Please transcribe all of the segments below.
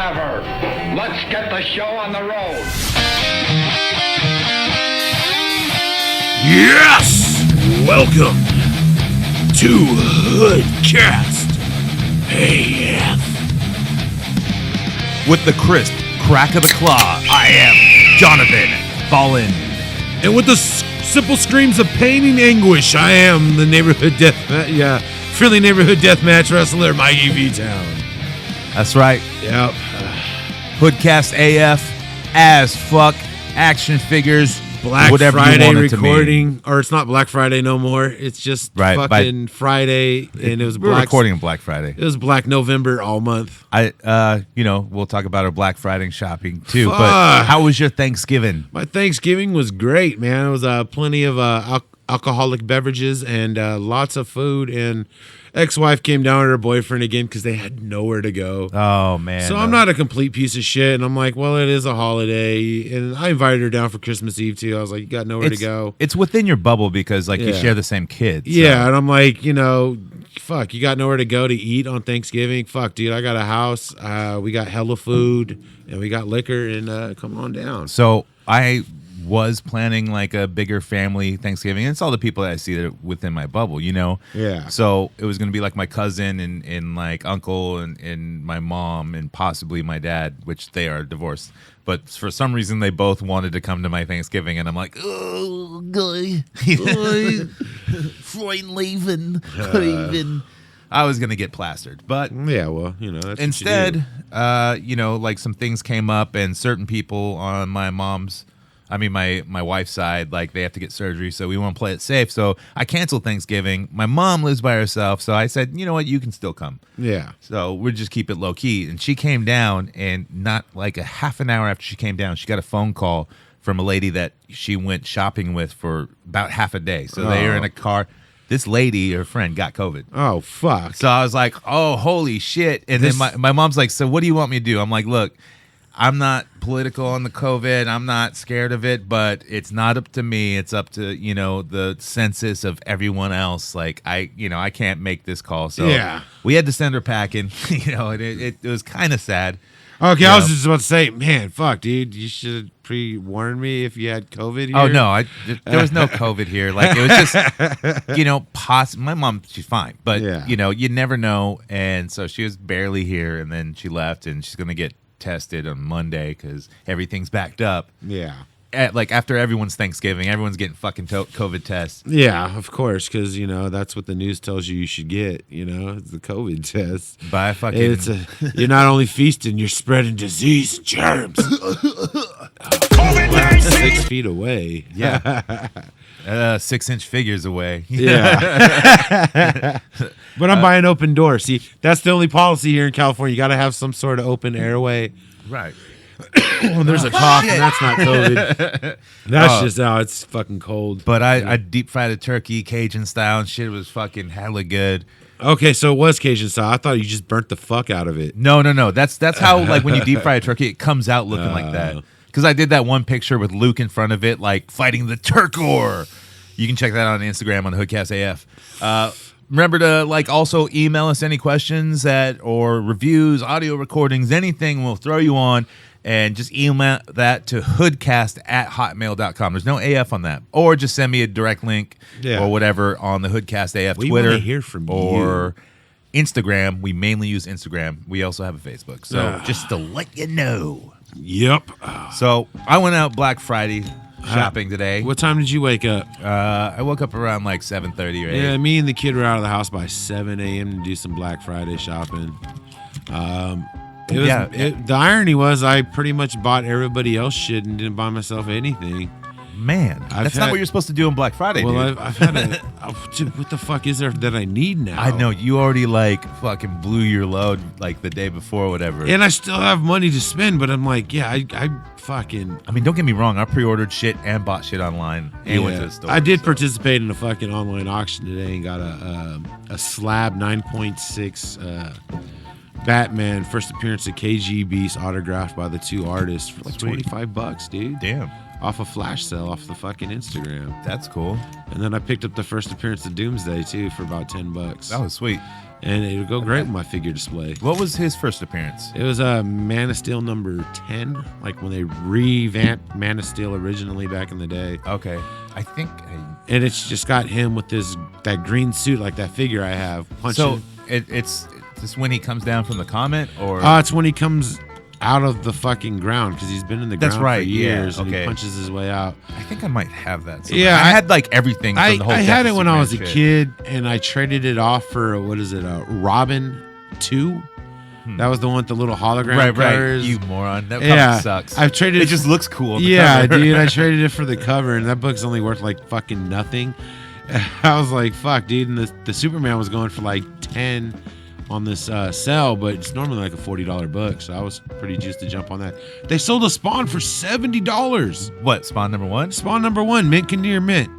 whatever. Let's get the show on the road. Yes! Welcome to Hoodcast AF. With the crisp crack of the claw, I am Jonathan Fallen. And with the simple screams of pain and anguish, I am the friendly neighborhood deathmatch wrestler, Mikey V Town. That's right. Yep. Hoodcast AF, as fuck, action figures, Black whatever Friday you want it to recording, mean. or it's not Black Friday no more. It's just Right, fucking Friday, and it was We're Black. recording on Black Friday. It was Black November all month. We'll talk about our Black Friday shopping too. Fuck. But how was your Thanksgiving? My Thanksgiving was great, man. It was plenty of alcoholic beverages and lots of food. And ex-wife came down with her boyfriend again because they had nowhere to go. Oh man! So I'm not a complete piece of shit, and I'm like, well, it is a holiday, and I invited her down for Christmas Eve too. I was like, you got nowhere to go. It's within your bubble because you share the same kids. So. Yeah, and I'm like, fuck, you got nowhere to go to eat on Thanksgiving? Fuck, dude, I got a house. We got hella food, and we got liquor, and come on down. So I was planning like a bigger family Thanksgiving. And it's all the people that I see that are within my bubble, Yeah. So it was going to be like my cousin and like uncle and my mom and possibly my dad, which they are divorced. But for some reason, they both wanted to come to my Thanksgiving. And I'm like, oh, guy, Freund leaving. I was going to get plastered. But yeah, well, that's instead, like some things came up and certain people on my wife's side, like they have to get surgery, so we want to play it safe. So I canceled Thanksgiving. My mom lives by herself, so I said, you know what, you can still come. Yeah. So we'll just keep it low key. And she came down, and not like a half an hour after she came down, she got a phone call from a lady that she went shopping with for about half a day. So they were in a car. This lady, her friend, got COVID. Oh, fuck. So I was like, oh, holy shit. And then my mom's like, so what do you want me to do? I'm like, look, I'm not political on the COVID. I'm not scared of it, but it's not up to me. It's up to, the census of everyone else. Like, I can't make this call. So yeah. We had to send her packing, it was kind of sad. Okay, I was just about to say, man, fuck, dude, you should have pre-warned me if you had COVID here. Oh, no, there was no COVID here. Like, it was just, my mom, she's fine, but, you never know. And so she was barely here, and then she left, and she's going to get tested on Monday because everything's backed up. Yeah. After everyone's Thanksgiving, everyone's getting fucking COVID tests. Yeah, of course, because, that's what the news tells you should get, it's the COVID test. By fucking... you're not only feasting, you're spreading disease and germs. COVID-19! 6 feet away. Yeah. 6-inch figures away. Yeah. But I'm buying open door. See, that's the only policy here in California. You got to have some sort of open airway. Right. When there's a cough, and that's not COVID. That's just it's fucking cold. But I deep fried a turkey Cajun style, and shit was fucking hella good. Okay, so it was Cajun style. I thought you just burnt the fuck out of it. No. That's how like when you deep fry a turkey, it comes out looking like that. Because I did that one picture with Luke in front of it, like fighting the Turkor. You can check that out on Instagram on Hoodcast AF. Remember to also email us any questions or reviews, audio recordings, anything we'll throw you on, and just email that to hoodcast@hotmail.com. There's no AF on that. Or just send me a direct link or whatever on the Hoodcast AF we Twitter want to hear from or Instagram. We mainly use Instagram. We also have a Facebook. So just to let you know. Yep. So I went out Black Friday shopping today. What time did you wake up? I woke up around like 7:30 or 8. Yeah, me and the kid were out of the house by 7 a.m. to do some Black Friday shopping. The irony was I pretty much bought everybody else shit and didn't buy myself anything. Man, that's not what you're supposed to do on Black Friday, dude. I've had dude, what the fuck is there that I need now? I know, you already fucking blew your load the day before or whatever. And I still have money to spend, but I'm like, yeah, I mean, don't get me wrong. I pre-ordered shit and bought shit online and went to the store. I did participate in a fucking online auction today and got a slab 9.6 Batman first appearance of KG Beast autographed by the two artists for like $25, dude. Damn. off a flash sale off the fucking Instagram. That's cool. And then I picked up the first appearance of Doomsday too for about $10. Oh, sweet. And it would go great with my figure display. What was his first appearance? It was a Man of Steel number 10, like when they revamped Man of Steel originally back in the day. Okay. I think. And it's just got him with that green suit, like that figure I have. Punching. So it's this when he comes down from the comet, or It's when he comes out of the fucking ground because he's been in the ground for years and he punches his way out. I think I might have that. Somewhere. Yeah, I had like everything. From the whole I had it when I was a shit. kid, and I traded it off for Robin 2. That was the one with the little hologram covers. You moron. That cover sucks. I've traded it. Just looks cool. On the yeah, cover. dude. I traded it for the cover, and that book's only worth like fucking nothing. I was like, fuck, dude. And the Superman was going for like 10 on this sale, but it's normally like a $40 book, so I was pretty juiced to jump on that. They sold a Spawn for $70. What, Spawn number 1? Spawn number 1, mint can near mint.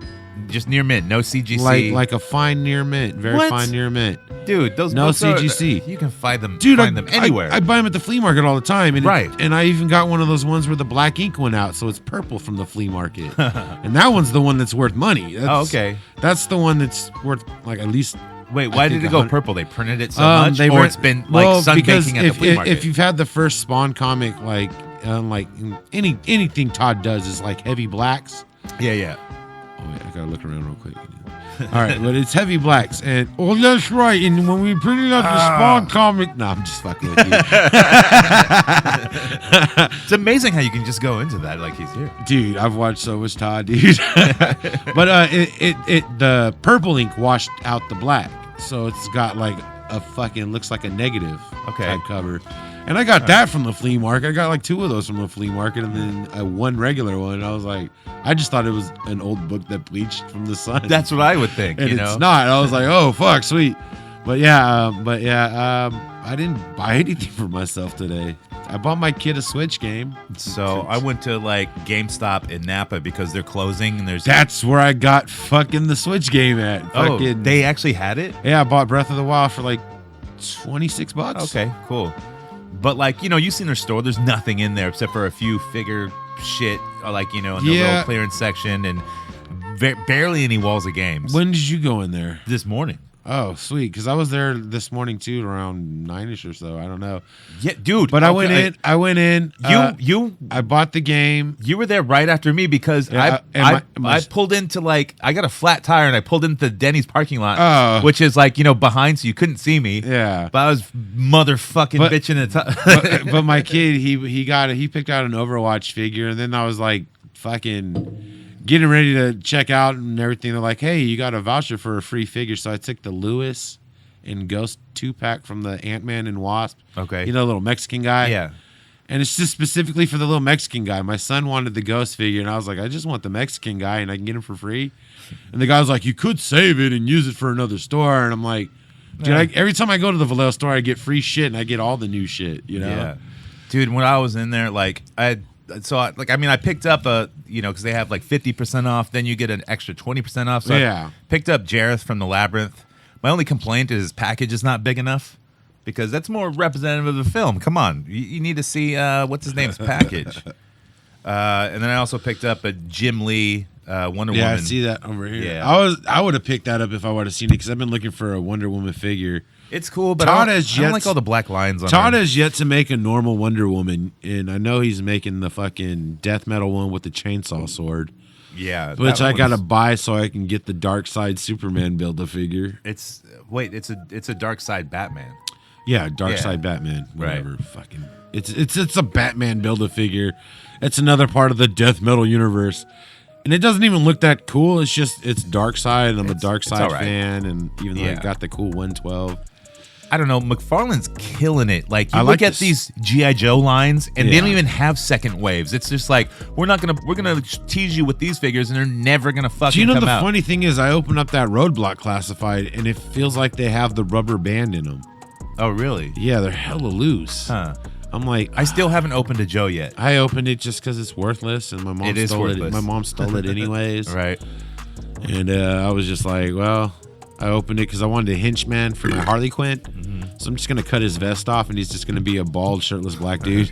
Just near mint, no CGC. Like a fine near mint, very fine near mint. Dude, those no books CGC. You can find them. Dude, find them anywhere. I buy them at the flea market all the time, and right. And I even got one of those ones where the black ink went out, so it's purple from the flea market. And that one's the one that's worth money. Okay. That's the one that's worth like at least. Wait, why did it go purple? They printed it so much, or it's been like sunbaking at the flea market? If you've had the first Spawn comic, like anything Todd does is like heavy blacks. Yeah. Oh wait, I gotta look around real quick. All right, but it's heavy blacks, and that's right. And when we printed out the Spawn comic, I'm just fucking with you. It's amazing how you can just go into that like he's here, dude. I've watched so much Todd, dude. But the purple ink washed out the black, so it's got like a fucking looks like a negative type cover. And I got that from the flea market. I got like 2 of those from the flea market, and then one regular one. And I was like, I just thought it was an old book that bleached from the sun. That's what I would think. And it's not. I was like, oh fuck, sweet. But I didn't buy anything for myself today. I bought my kid a Switch game. So I went to like GameStop in Napa because they're closing, and that's where I got fucking the Switch game at. Fucking, they actually had it? Yeah, I bought Breath of the Wild for like $26. Okay, cool. But like, you've seen their store. There's nothing in there except for a few figure shit, like, in the little clearance section, and barely any walls of games. When did you go in there? This morning. Oh, sweet. Because I was there this morning too, around 9ish or so. I don't know. Yeah, dude. But I went in. I bought the game. You were there right after me because I pulled into I got a flat tire and I pulled into the Denny's parking lot, which is behind, so you couldn't see me. Yeah. But I was motherfucking bitching. But my kid, he picked out an Overwatch figure, and then I was like fucking getting ready to check out and everything. They're like, hey, you got a voucher for a free figure. So I took the Lewis and Ghost 2-pack from the Ant-Man and Wasp. Okay. The little Mexican guy. Yeah. And it's just specifically for the little Mexican guy. My son wanted the Ghost figure, and I was like, I just want the Mexican guy, and I can get him for free. And the guy was like, you could save it and use it for another store. And I'm like, dude, every time I go to the Vallejo store, I get free shit, and I get all the new shit, Yeah. Dude, when I was in there, I picked up because they have 50% off, then you get an extra 20% off. So I picked up Jareth from the Labyrinth. My only complaint is his package is not big enough, because that's more representative of the film. Come on, you need to see what's his name's package. And then I also picked up a Jim Lee Wonder Woman. Yeah, I see that over here. Yeah. I would have picked that up if I would have seen it, because I've been looking for a Wonder Woman figure. It's cool, but I don't like all the black lines on Todd her. has yet to make a normal Wonder Woman, and I know he's making the fucking death metal one with the chainsaw sword. Yeah. Which I gotta buy so I can get the Dark Side Superman Build-A-Figure. It's a Dark Side Batman. Yeah, Dark Side Batman. Whatever. Right. Fucking it's a Batman Build-A-Figure. It's another part of the death metal universe. And it doesn't even look that cool. It's Dark Side, and I'm a Dark Side fan, and even though I got the cool 112. I don't know. McFarlane's killing it. You look at these G.I. Joe lines, and they don't even have second waves. It's just like, we're gonna tease you with these figures, and they're never gonna fucking come out. Do you know the funny thing is, I opened up that Roadblock Classified, and it feels like they have the rubber band in them. Oh, really? Yeah, they're hella loose. Huh. I'm like, I still haven't opened a Joe yet. I opened it just because it's worthless, and my mom stole it. My mom stole it anyways. Right. And I was just like, well, I opened it because I wanted a henchman for my Harley Quinn. Mm-hmm. So I'm just going to cut his vest off, and he's just going to be a bald, shirtless black dude.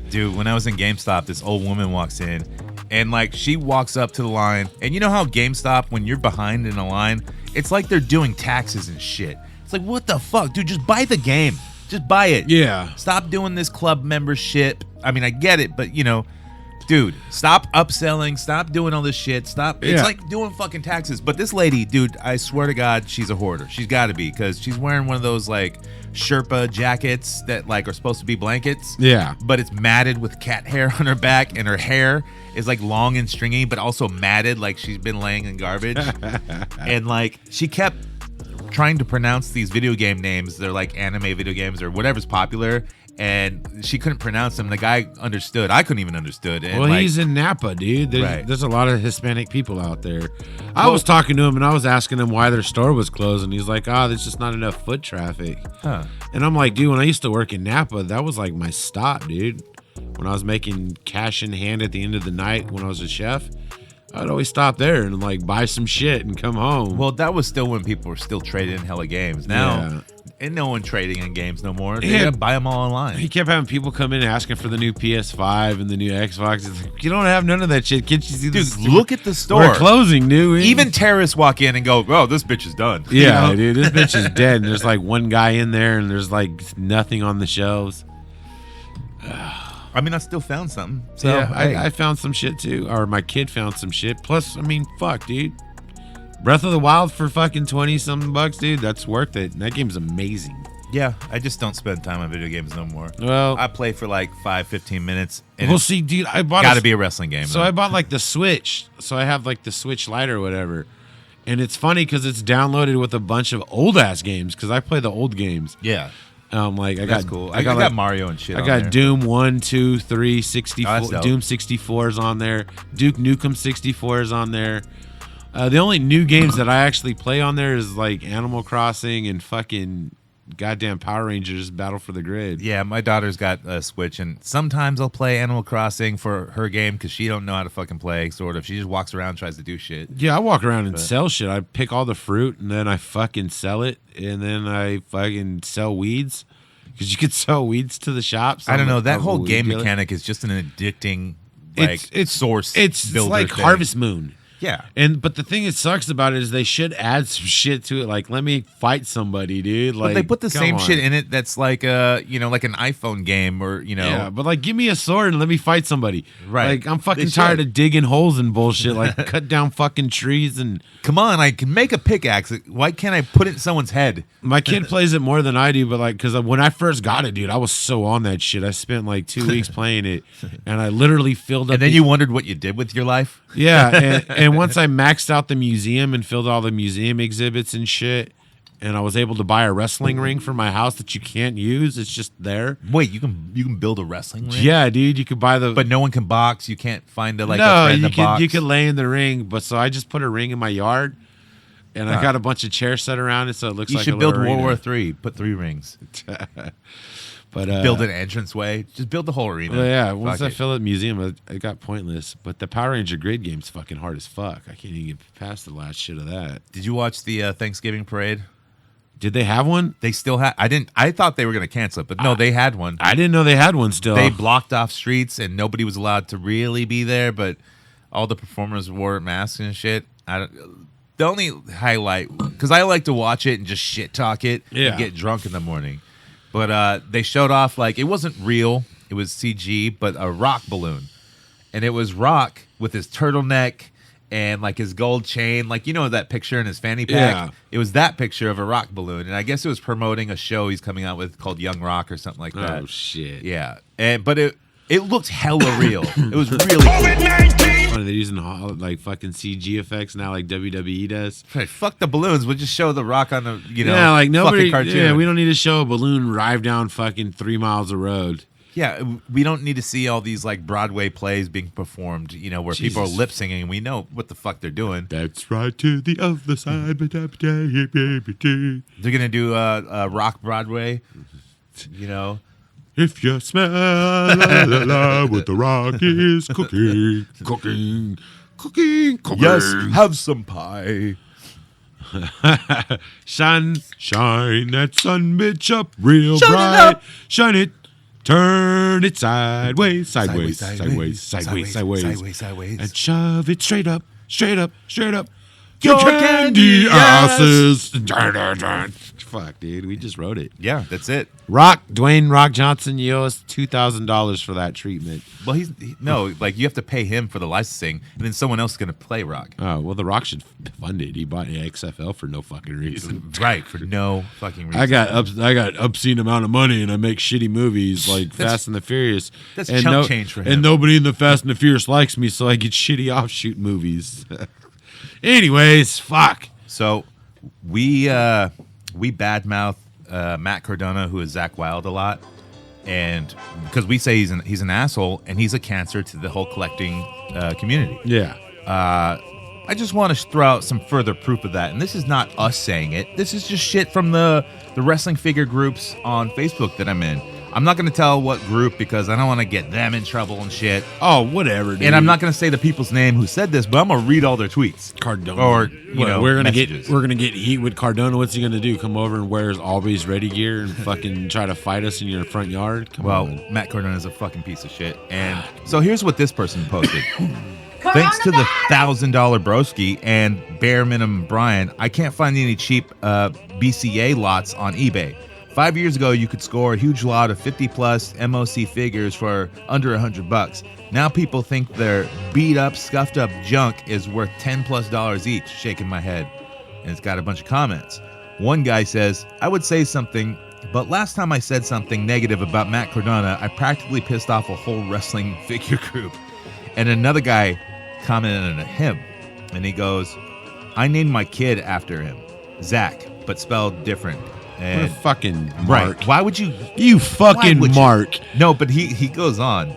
Dude, when I was in GameStop, this old woman walks in, And like she walks up to the line, and you know how GameStop, when you're behind in a line, it's like they're doing taxes and shit. It's like, what the fuck, dude? Just buy the game. Just buy it. Yeah. Stop doing this club membership. I mean, I get it, but you know, dude, stop upselling. Stop doing all this shit. Stop. It's like doing fucking taxes. But this lady, dude, I swear to God, she's a hoarder. She's got to be, because she's wearing one of those like Sherpa jackets that like are supposed to be blankets. Yeah. But it's matted with cat hair on her back, and her hair is like long and stringy, but also matted like she's been laying in garbage. And like she kept trying to pronounce these video game names. They're like anime video games or whatever's popular. And she couldn't pronounce them. The guy understood. I couldn't even understood. And well, like, he's in Napa, dude. Right. There's a lot of Hispanic people out there. I was talking to him, and I was asking him why their store was closed, and he's like, there's just not enough foot traffic. Huh. And I'm like, dude, when I used to work in Napa, that was like my stop, dude. When I was making cash in hand at the end of the night when I was a chef, I'd always stop there and like buy some shit and come home. Well, that was still when people were still trading in hella games. Now, ain't no one trading in games no more. They gotta buy them all online. He kept having people come in asking for the new PS5 and the new Xbox. It's like, you don't have none of that shit. Can't you see this? Dude, look at the store. We're closing, dude. Even terrorists walk in and go, "Oh, this bitch is done." Yeah, you know? dude, this bitch is dead. And there's like one guy in there, and there's like nothing on the shelves. I mean, I still found something. So Yeah, hey. I found some shit too. Or my kid found some shit. Plus, I mean, fuck, dude. Breath of the Wild for fucking 20-something bucks, dude. That's worth it. And that game's amazing. Yeah, I just don't spend time on video games no more. Well, I play for like 5-15 minutes. And we'll see, dude. I bought got to be a wrestling game. So though. I bought like the Switch. So I have like the Switch Lite or whatever. And it's funny because it's downloaded with a bunch of old ass games because I play the old games. Yeah. Like That's cool. I got like, Mario and shit. I on got there. Doom 1, 2, 3, 64. dope. Doom 64 is on there. Duke Nukem 64 is on there. The only new games that I actually play on there is like Animal Crossing and fucking goddamn Power Rangers Battle for the Grid. Yeah, my daughter's got a Switch, and sometimes I'll play Animal Crossing for her game because she don't know how to fucking play, sort of. She just walks around and tries to do shit. Yeah, I walk around and sell shit. I pick all the fruit and then I fucking sell it, and then I fucking sell weeds because you could sell weeds to the shops. I don't know. That I'm a whole weed game dealer. mechanic is just an addicting source. It's builder like thing. Harvest Moon. Yeah. But the thing that sucks about it is they should add some shit to it. Like, let me fight somebody, dude. Like, But they put the come same on. shit in it that's like like an iPhone game or Yeah, but like, give me a sword and let me fight somebody. Right. Like, I'm fucking They tired should. of digging holes and bullshit. Like, cut down fucking trees and. Come on, I can make a pickaxe. Why can't I put it in someone's head? My kid plays it more than I do, but like, because when I first got it, dude, I was so on that shit. I spent like 2 weeks playing it, and I literally filled up. And then you wondered what you did with your life? Yeah, and once I maxed out the museum and filled all the museum exhibits and shit, and I was able to buy a wrestling ring for my house that you can't use. It's just there. Wait, you can build a wrestling ring? Yeah, dude, you could buy the. But no one can box. You can't find a no, friend you to box. could you could lay in the ring. But so I just put a ring in my yard, and I got a bunch of chairs set around it, so it looks You like should a build little World arena. War III. Put 3 rings. But Build an entranceway. Just build the whole arena. well, yeah, once Fuck I it. fill it museum, it got pointless. But the Power Ranger Grid game's fucking hard as fuck. I can't even get past the last shit of that. Did you watch the Thanksgiving parade? Did they have one? They still had. I didn't. I thought they were going to cancel it, but no, they had one. I didn't know they had one still. They blocked off streets and nobody was allowed to really be there, but all the performers wore masks and shit. The only highlight, because I like to watch it and just shit talk it and get drunk in the morning. But they showed off, like, it wasn't real. It was CG, but a rock balloon. And it was Rock with his turtleneck and, like, his gold chain. Like, you know that picture in his fanny pack? Yeah. It was that picture of a rock balloon. And I guess it was promoting a show he's coming out with called Young Rock or something like that. Oh shit! Yeah, but it looked hella real. It was really cool. Funny, they're using like fucking CG effects now, like WWE does. Right, fuck the balloons. We'll just show the Rock on the Yeah, like nobody. fucking cartoon. Yeah, we don't need to show a balloon drive down fucking 3 miles of road. Yeah, we don't need to see all these like Broadway plays being performed. Where people are Jesus. lip singing. We know what the fuck they're doing. That's right to the other side. They're gonna do Rock Broadway. If you smell la, la, la, what the Rock is cooking, cooking, cooking, cooking. Yes, have some pie. Shine that sun bitch up real Shine it bright. up. Shine it. Turn it sideways, sideways, and shove it straight up. Your candy asses. Fuck, dude, we just wrote it. Yeah, that's it. Dwayne Rock Johnson, you owe us $2,000 for that treatment. Well, you have to pay him for the licensing, and then someone else is going to play Rock. Oh, well, The Rock should fund it. He bought XFL for no fucking reason. Right, for no fucking reason. I got obscene amount of money, and I make shitty movies like Fast and the Furious. That's chump change for him. And nobody in the Fast and the Furious likes me, so I get shitty offshoot movies. Anyways, fuck. So we badmouth Matt Cardona, who is Zach Wilde, a lot, and because we say he's an asshole and he's a cancer to the whole collecting community. Yeah. I just want to throw out some further proof of that, and this is not us saying it. This is just shit from the wrestling figure groups on Facebook that I'm in. I'm not going to tell what group because I don't want to get them in trouble and shit. Oh, whatever, dude. And I'm not going to say the people's name who said this, but I'm going to read all their tweets. Cardona. Or, we're gonna messages. get heat with Cardona. What's he gonna do? Come over and wear his Always Ready gear and fucking try to fight us in your front yard? Come on. Matt Cardona is a fucking piece of shit. And so here's what this person posted. Thanks to the $1,000 broski and bare minimum Brian, I can't find any cheap BCA lots on eBay. 5 years ago, you could score a huge lot of 50-plus MOC figures for under $100. Now people think their beat-up, scuffed-up junk is worth $10+ each. Shaking my head. And it's got a bunch of comments. One guy says, I would say something, but last time I said something negative about Matt Cardona, I practically pissed off a whole wrestling figure group. And another guy commented on him, and he goes, I named my kid after him. Zach, but spelled different. And what a fucking Mark. Right. Why would you? You fucking Mark. No, but he goes on.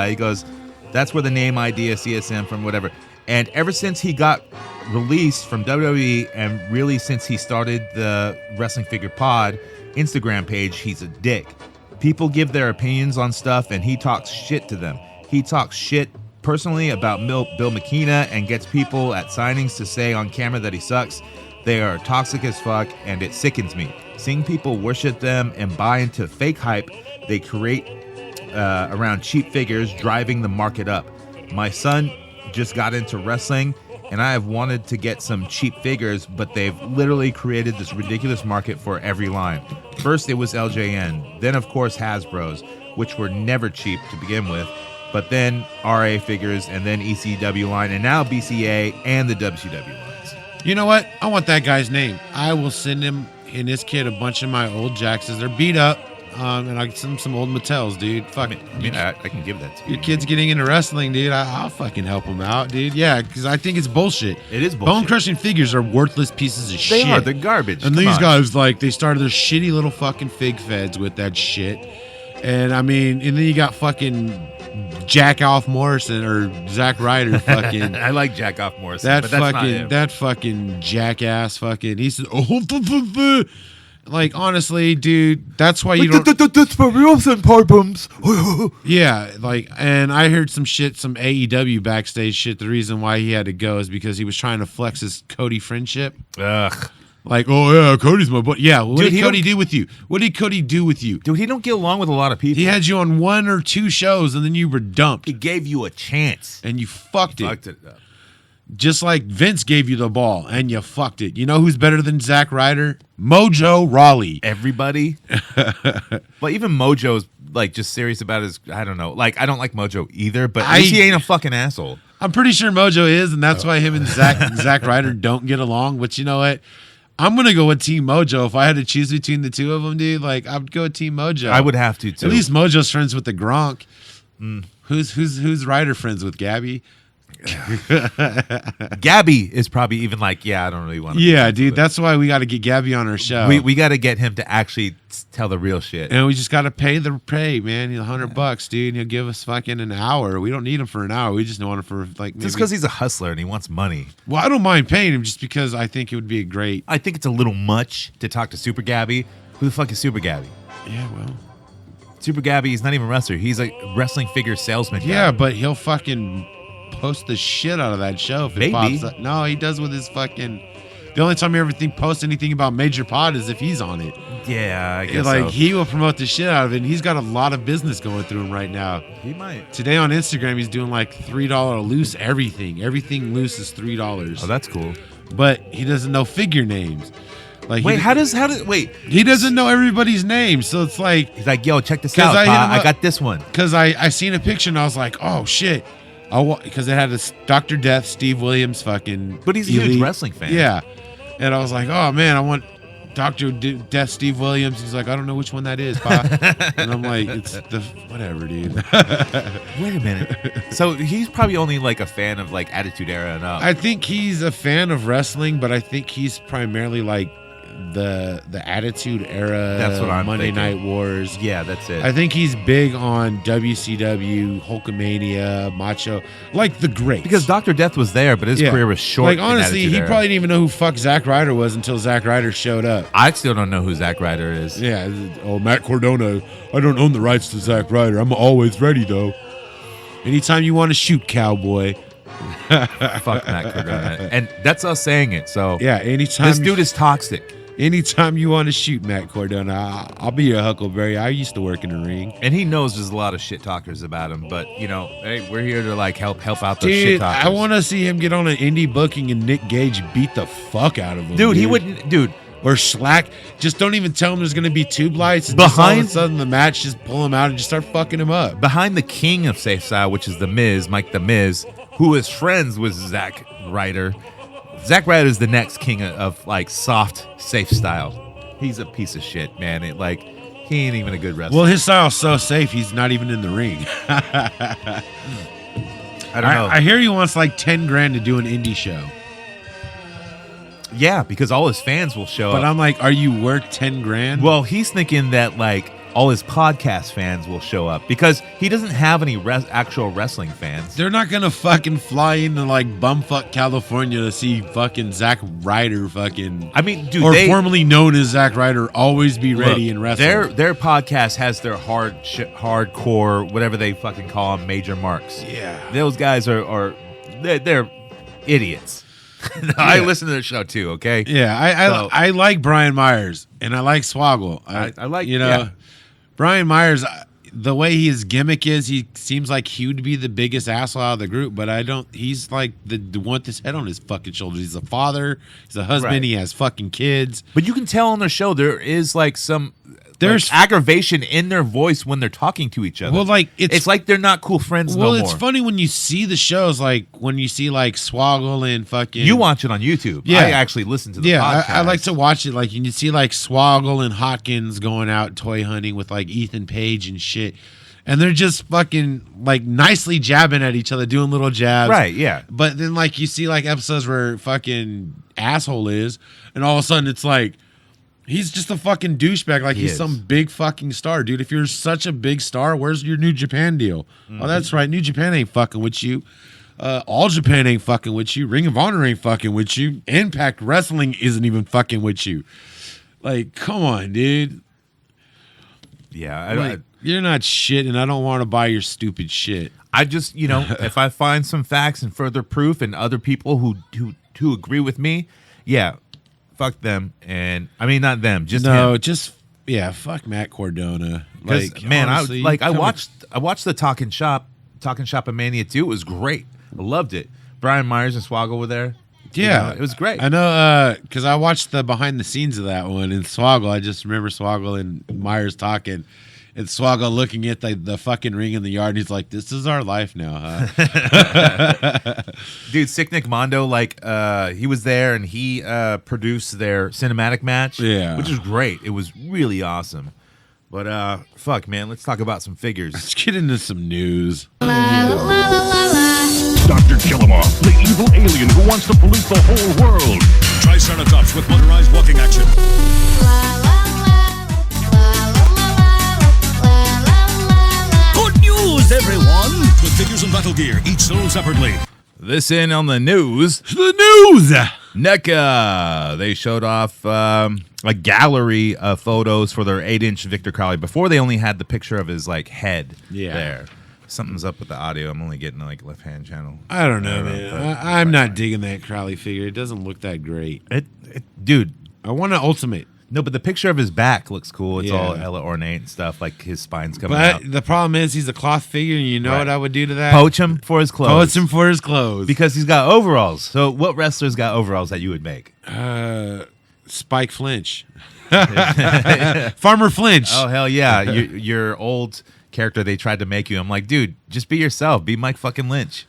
He goes, that's where the name idea, CSM from whatever. And ever since he got released from WWE and really since he started the Wrestling Figure Pod Instagram page, he's a dick. People give their opinions on stuff and he talks shit to them. He talks shit personally about Bill McKenna and gets people at signings to say on camera that he sucks. They are toxic as fuck, and it sickens me. Seeing people worship them and buy into fake hype they create around cheap figures, driving the market up. My son just got into wrestling, and I have wanted to get some cheap figures, but they've literally created this ridiculous market for every line. First, it was LJN, then, of course, Hasbro's, which were never cheap to begin with, but then RA figures, and then ECW line, and now BCA and the WCW lines. You know what? I want that guy's name. I will send him and his kid a bunch of my old Jaxes. They're beat up, and I'll send him some old Mattels, dude. Fuck it. I can give that to you. Your kid's getting into wrestling, dude. I'll fucking help him out, dude. Yeah, because I think it's bullshit. It is bullshit. Bone-crushing figures are worthless pieces of shit. They are. They're garbage. And these guys, they started their shitty little fucking fig feds with that shit. And, I mean, and then you got fucking Jack Off Morrison or Zack Ryder fucking. I like Jack Off Morrison, but that's not him. That fucking jackass fucking. He said, honestly, dude, that's why you don't. That's for real problems. Yeah, and I heard some AEW backstage shit. The reason why he had to go is because he was trying to flex his Cody friendship. Ugh. Oh yeah, Cody's my boy. Yeah, what did Cody do with you? What did Cody do with you? Dude, he don't get along with a lot of people. He had you on 1 or 2 shows, and then you were dumped. He gave you a chance. And you fucked it. Fucked it up. Just like Vince gave you the ball, and you fucked it. You know who's better than Zack Ryder? Mojo Rawley. Everybody? Well, even Mojo's, just serious about his, I don't know. I don't like Mojo either, but at least he ain't a fucking asshole. I'm pretty sure Mojo is, and that's why him and Zack Ryder don't get along. But you know what? I'm going to go with Team Mojo. If I had to choose between the two of them, dude, I would go with Team Mojo. I would have to, too. At least Mojo's friends with the Gronk. Who's Ryder friends with? Gabby? Gabby is probably even I don't really want to. Yeah, dude, that's why we got to get Gabby on our show. We got to get him to actually tell the real shit. And we just got to pay, man. $100, dude. And he'll give us fucking an hour. We don't need him for an hour. We just want him for maybe. Just because he's a hustler and he wants money. Well, I don't mind paying him just because I think it would be a great. I think it's a little much to talk to Super Gabby. Who the fuck is Super Gabby? Yeah, well. Super Gabby is not even a wrestler. He's a wrestling figure salesman. Yeah, but he'll fucking post the shit out of that show if it pops up. No, he does with his fucking The only time I ever post anything about Major Pod is if he's on it. Yeah, I guess like so. he will promote the shit out of it. And he's got a lot of business going through him right now. He might. Today on Instagram, he's doing like $3 loose everything. Everything loose is $3. Oh, that's cool. But he doesn't know figure names. Like wait, how does wait? He doesn't know everybody's name, so it's like he's like, yo, check this out. I got this one because I seen a picture and I was like, oh shit, because it had this Dr. Death, Steve Williams, fucking. But he's a huge wrestling fan. Yeah, and I was like, oh man, I want Dr. Death, Steve Williams. He's like, I don't know which one that is, Pa. And I'm like, it's the whatever, dude. Wait a minute. So he's probably only like a fan of like Attitude Era and up. I think he's a fan of wrestling, but I think he's primarily like the Attitude Era. That's what I'm Monday thinking. Night Wars. Yeah, that's it. I think he's big on WCW, Hulkamania, Macho, like the greats. Because Dr. Death was there, but his career was short. Like honestly, he probably didn't even know who fuck Zack Ryder was until Zack Ryder showed up. I still don't know who Zack Ryder is. Yeah. Oh, Matt Cardona. I don't own the rights to Zack Ryder. I'm always ready though. Anytime you want to shoot, cowboy. Fuck Matt Cardona. And that's us saying it. So yeah, anytime this dude is toxic. Anytime you want to shoot Matt Cardona, I'll be your Huckleberry. I used to work in the ring. And he knows there's a lot of shit talkers about him, but you know, hey, we're here to like help out those shit talkers. I want to see him get on an indie booking and Nick Gage beat the fuck out of him. Dude, he wouldn't. Dude. Or Schlack. Just don't even tell him there's going to be tube lights. And all Behind of a sudden the match, just pull him out and just start fucking him up. Behind the king of safe style, which is the Miz, Mike the Miz, who is friends with Zack Ryder. Zack Ryder is the next king of like soft safe style. He's a piece of shit, man. He ain't even a good wrestler. Well, his style's so safe, he's not even in the ring. I don't know. I hear he wants like 10 grand to do an indie show. Yeah, because all his fans will show up. But I'm like, are you worth 10 grand? Well, he's thinking that like all his podcast fans will show up because he doesn't have any actual wrestling fans. They're not gonna fucking fly into like bumfuck California to see fucking Zack Ryder fucking. I mean, dude, or formerly known as Zack Ryder, always be ready and wrestle. Their podcast has their hardcore, whatever they fucking call them, major marks. Yeah, those guys are they're idiots. I listen to the show too. Okay. Yeah, I like Brian Myers and I like Swoggle. I like Brian Myers. The way his gimmick is, he seems like he would be the biggest asshole out of the group, but I don't. He's like the one with his head on his fucking shoulders. He's a father. He's a husband. Right. He has fucking kids. But you can tell on their show there is like there's aggravation in their voice when they're talking to each other. Well, like it's like they're not cool friends no more. Well, it's funny when you see the shows, like when you see like Swoggle and fucking. You watch it on YouTube. Yeah, I actually listen to the podcast. I like to watch it. Like you see like Swoggle and Hawkins going out toy hunting with like Ethan Page and shit. And they're just fucking like nicely jabbing at each other, doing little jabs. Right, yeah. But then like you see like episodes where fucking asshole is, and all of a sudden it's like he's just a fucking douchebag. Like he's some big fucking star, dude. If you're such a big star, where's your New Japan deal? Mm-hmm. Oh, that's right. New Japan ain't fucking with you. All Japan ain't fucking with you. Ring of Honor ain't fucking with you. Impact Wrestling isn't even fucking with you. Like, come on, dude. Yeah, you're not shit, and I don't want to buy your stupid shit. I just, if I find some facts and further proof and other people who agree with me, yeah, fuck them. And I mean, not them, just him. Fuck Matt Cardona. Like, man, honestly, I watched the Talking Shop of Mania 2. It was great. I loved it. Brian Myers and Swoggle were there. Yeah, it was great. I know because I watched the behind the scenes of that one. And Swoggle, I just remember Swoggle and Myers talking. And Swoggle looking at the fucking ring in the yard, and he's like, "This is our life now, huh?" Dude, Sick Nick Mondo, he was there, and he produced their cinematic match, which was great. It was really awesome. But fuck, man, let's talk about some figures. Let's get into some news. Dr. Killamoff, the evil alien who wants to pollute the whole world. Triceratops with motorized walking action. Everyone, with figures and battle gear, each sold separately. This in on the news. The news! NECA. They showed off a gallery of photos for their 8-inch Victor Crowley. Before, they only had the picture of his head there. Something's up with the audio. I'm only getting like left-hand channel. I don't know, man. I'm not digging that Crowley figure. It doesn't look that great. Dude. I want an Ultimate. No, but the picture of his back looks cool. It's all hella ornate and stuff. Like his spine's coming out. But the problem is he's a cloth figure, and you know what I would do to that? Poach him for his clothes. Poach him for his clothes. Because he's got overalls. So what wrestlers got overalls that you would make? Spike Flinch. Farmer Flinch. Oh, hell yeah. Your old character they tried to make you. I'm like, dude, just be yourself. Be Mike fucking Lynch.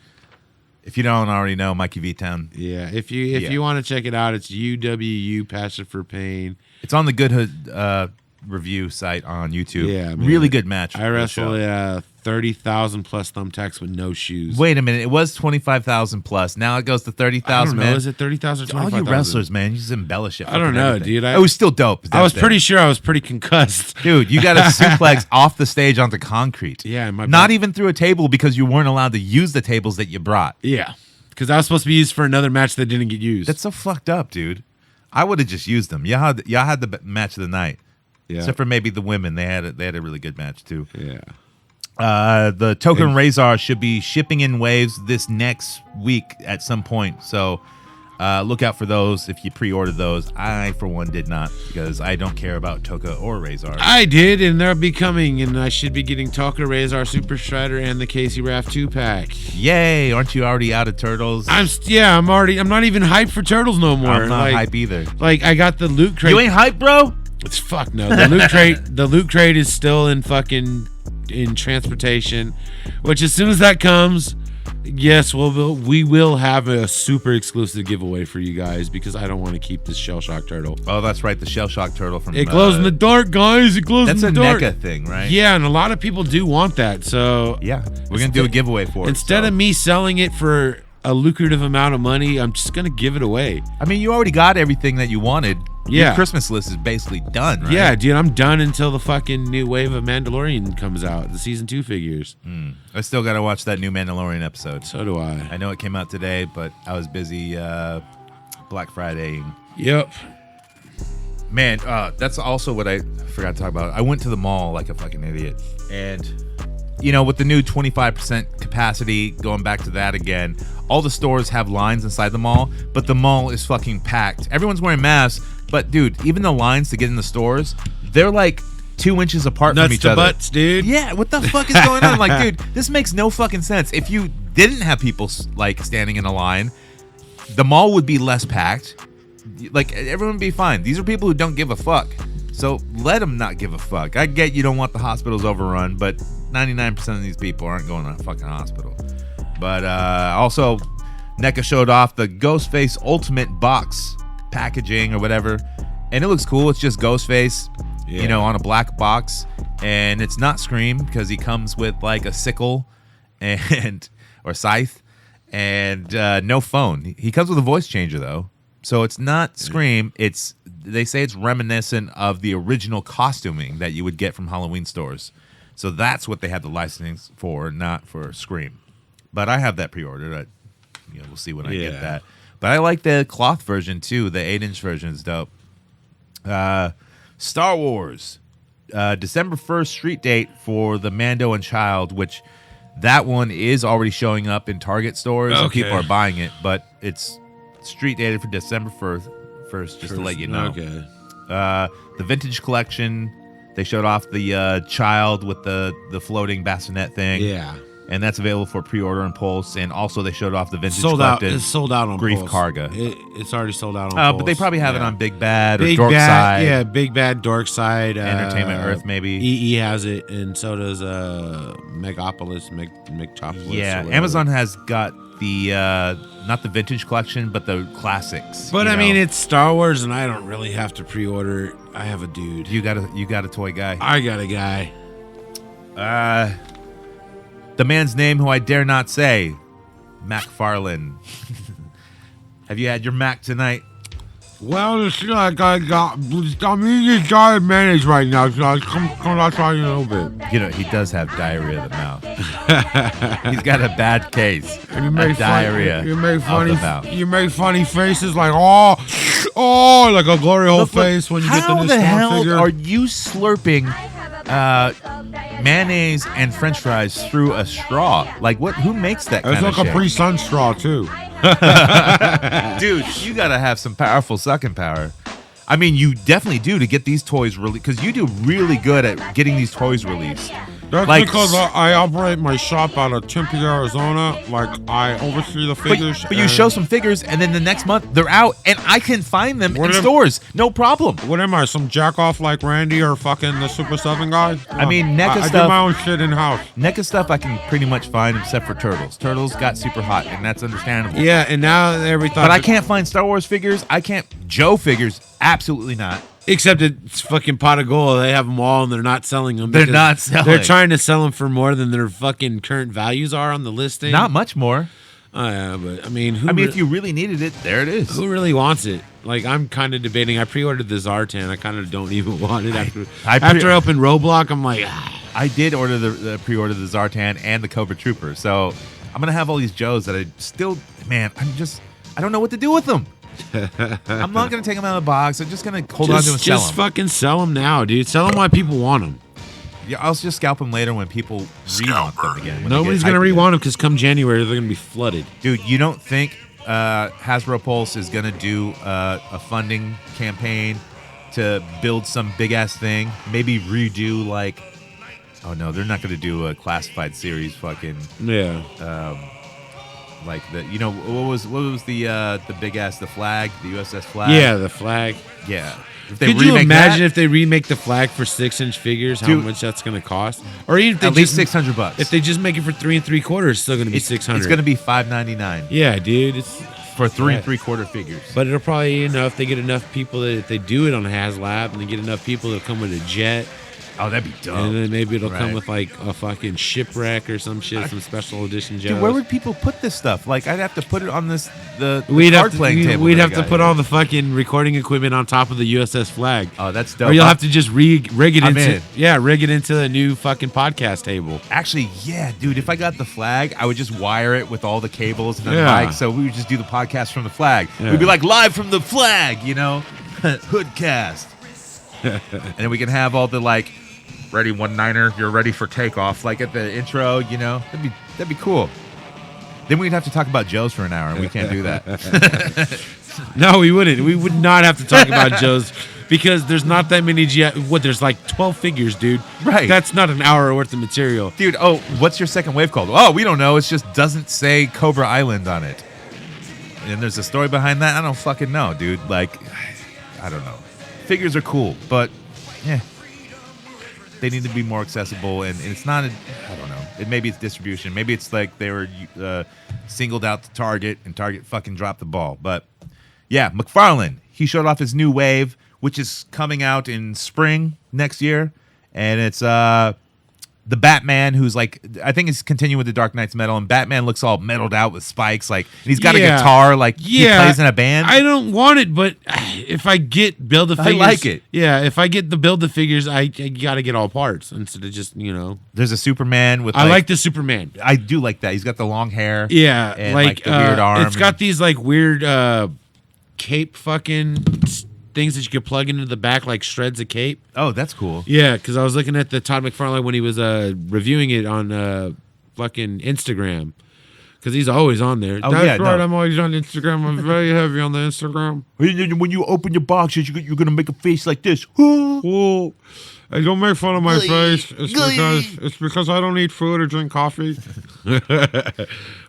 If you don't already know, Mikey V Town. Yeah, if you want to check it out, it's UWU Passion for Pain. It's on the Good Hood review site on YouTube. Yeah, man. Really good match. I wrestled 30,000 plus thumbtacks with no shoes. Wait a minute, it was 25,000 plus. Now it goes to 30,000. Man, is it 30,000 or 25,000? All you wrestlers, man, you just embellish it. I don't know, dude. It was still dope. I was pretty sure I was pretty concussed, dude. You got a suplex off the stage onto concrete. Yeah, not even through a table because you weren't allowed to use the tables that you brought. Yeah, because I was supposed to be used for another match that didn't get used. That's so fucked up, dude. I would have just used them. Y'all had the match of the night. Yeah. Except for maybe the women. They had a really good match too. Yeah. The token Razor should be shipping in waves this next week at some point. So look out for those if you pre-ordered those. I, for one, did not because I don't care about Toka or Razor. I did, and they'll be coming, and I should be getting Toka, Razor, Super Strider, and the Casey Raff 2-pack. Yay! Aren't you already out of Turtles? I'm not even hyped for Turtles no more. I'm not hype either. Like, I got the loot crate. You ain't hype, bro? It's fuck no. The loot crate is still in transportation, which as soon as that comes, yes, we will have a super exclusive giveaway for you guys because I don't want to keep this Shell Shock Turtle. Oh, that's right, the Shell Shock Turtle from. It glows in the dark, guys. It glows in the dark. That's a NECA thing, right? Yeah, and a lot of people do want that. So yeah, we're gonna do a giveaway for it. Instead of me selling it for a lucrative amount of money, I'm just gonna give it away. I mean, you already got everything that you wanted. Yeah. Your Christmas list is basically done, right? Yeah, dude, I'm done until the fucking new wave of Mandalorian comes out, the season 2 figures. I still got to watch that new Mandalorian episode. So do I. I know it came out today, but I was busy Black Friday. Yep. Man, that's also what I forgot to talk about. I went to the mall like a fucking idiot. And, you know, with the new 25% capacity, going back to that again, all the stores have lines inside the mall, but the mall is fucking packed. Everyone's wearing masks, but, dude, even the lines to get in the stores, they're like 2 inches apart from each other. Butts, dude. Yeah, what the fuck is going on? Like, dude, this makes no fucking sense. If you didn't have people, like, standing in a line, the mall would be less packed. Like, everyone would be fine. These are people who don't give a fuck. So let them not give a fuck. I get you don't want the hospitals overrun, but 99% of these people aren't going to a fucking hospital. But also, NECA showed off the Ghostface Ultimate box packaging or whatever, and it looks cool. It's just Ghostface, you know, on a black box, and it's not Scream because he comes with like a sickle and or scythe and no phone. He comes with a voice changer though, so it's not Scream. They say it's reminiscent of the original costuming that you would get from Halloween stores. So that's what they have the licensing for, not for Scream. But I have that pre-ordered. We'll see when I get that. But I like the cloth version too. The 8-inch version is dope. Star Wars, December 1st street date for the Mando and Child, which that one is already showing up in Target stores. Okay. And people are buying it, but it's street dated for December 1st, just to let you know. Okay. The Vintage Collection, they showed off the Child with the floating bassinet thing. Yeah. And that's available for pre-order and Pulse. And also they showed off the Vintage Collected. It's sold out on Grief Pulse. Karga. It's already sold out on Pulse. But they probably have it on Big Bad or Dork Side. Yeah, Big Bad, Dork Side. Entertainment Earth, maybe. EE has it, and so does Megapolis, McChopolis. Yeah, Amazon has got the, not the Vintage Collection, but the classics. But I mean, it's Star Wars, and I don't really have to pre-order it. I have a dude. You got a toy guy. I got a guy. The man's name, who I dare not say, McFarlane. Have you had your Mac tonight? Well, it's like this guy managed right now, so I'll come outside in a little bit. You know, he does have diarrhea of the mouth. He's got a bad case of diarrhea You make funny, of the mouth. You make funny faces like, like a glory hole face when you get the new How the hell figure. are you slurping mayonnaise and French fries through a straw. Like what? Who makes that kind It's of like shit? a pre-sun straw too. Dude, you gotta have some powerful sucking power. I mean, you definitely do to get these toys released, because you do really good at getting these toys released. That's Like- because I operate my shop out of Tempe, Arizona. Like, I oversee the figures. But you show some figures, and then the next month they're out, and I can find them What in am- stores. No problem. What am I, some jack-off like Randy or fucking the Super 7 guy? I mean, NECA I do stuff- my own shit in-house. NECA stuff I can pretty much find except for Turtles. Turtles got super hot, and that's understandable. Yeah, and now everything. But I can't find Star Wars figures. I can't. Joe figures, absolutely not. Except it's fucking pot of gold. They have them all, and they're not selling them. They're because not selling. They're trying to sell them for more than their fucking current values are on the listing. Not much more. Oh, yeah, but I mean, If you really needed it, there it is. who really wants it? Like, I'm kind of debating. I pre-ordered the Zartan. I kind of don't even want it after. After I opened Roblox, I'm like, I did order the pre-order the Zartan and the Cobra Trooper, so I'm gonna have all these Joes that I still, man, I don't know what to do with them. I'm not gonna take them out of the box. I'm just gonna hold on to them and sell just them. fucking sell them now, dude. Sell them why people want them. Yeah, I'll just scalp them later when people re-want them again. when they Nobody's get gonna hyped again. re-want them because come January they're gonna be flooded. Dude, you don't think Hasbro Pulse is gonna do a funding campaign to build some big ass thing? Maybe redo like, oh no, they're not gonna do a classified series. Fucking Yeah. like the, you know, what was the big ass, the flag, the USS flag? Yeah, the flag. Yeah. If they Could you remake imagine that, if they remake the flag for 6-inch figures? How Dude. much that's going to cost? Or even if they at least just, $600? If they just make it for 3 3/4, it's still going to be 600. It's going to be $599 Yeah, dude. It's for 3 Yeah. 3/4 figures. But it'll probably, if they get enough people that if they do it on HasLab and they get enough people that'll come with a jet, Oh, that'd be dope. and then maybe it'll come Right. with like a fucking shipwreck or some shit, some special edition jet. Dude, where would people put this stuff? Like, I'd have to put it on the We'd card have to, playing table. we'd that I have to got put here. all the fucking recording equipment on top of the USS flag. Oh, that's dope. Or you'll have to just rig it I'm into in. rig it into a new fucking podcast table. Actually, yeah, dude. If I got the flag, I would just wire it with all the cables and the Yeah. mic. So we would just do the podcast from the flag. Yeah. We'd be like live from the flag, Hoodcast. And then we can have all the like, ready 1-9er, you're ready for takeoff, like at the intro. That'd be cool. Then we'd have to talk about Joe's for an hour, and we can't do that. No, we wouldn't. We would not have to talk about Joe's because there's not that many. There's like 12 figures, dude. Right. That's not an hour worth of material. Dude, oh, what's your second wave called? Oh, we don't know. It just doesn't say Cobra Island on it. And there's a story behind that. I don't fucking know, dude. Like, I don't know. Figures are cool, but yeah, they need to be more accessible. And it's not. I don't know. Maybe it's distribution. Maybe it's like they were singled out to Target, and Target fucking dropped the ball. But yeah, McFarlane. He showed off his new wave, which is coming out in spring next year, and it's the Batman, who's like, I think it's continuing with the Dark Knight's metal, and Batman looks all metalled out with spikes, like, and he's got a guitar, like he plays in a band. I don't want it, but if I get Build-A-Figures, I like it. Yeah, if I get the Build-A-Figures, I got to get all parts instead of just There's a Superman with. I like the Superman. I do like that. He's got the long hair. Yeah, and like the weird arm. It's got these like weird cape fucking things that you could plug into the back, like shreds of cape. Oh, that's cool. Yeah, because I was looking at the Todd McFarlane when he was reviewing it on fucking Instagram. Because he's always on there. Oh, That's yeah, right, no. I'm always on Instagram. I'm very heavy on the Instagram. When you open your boxes, you're gonna make a face like this. Well, hey, don't make fun of my face. It's because I don't eat food or drink coffee.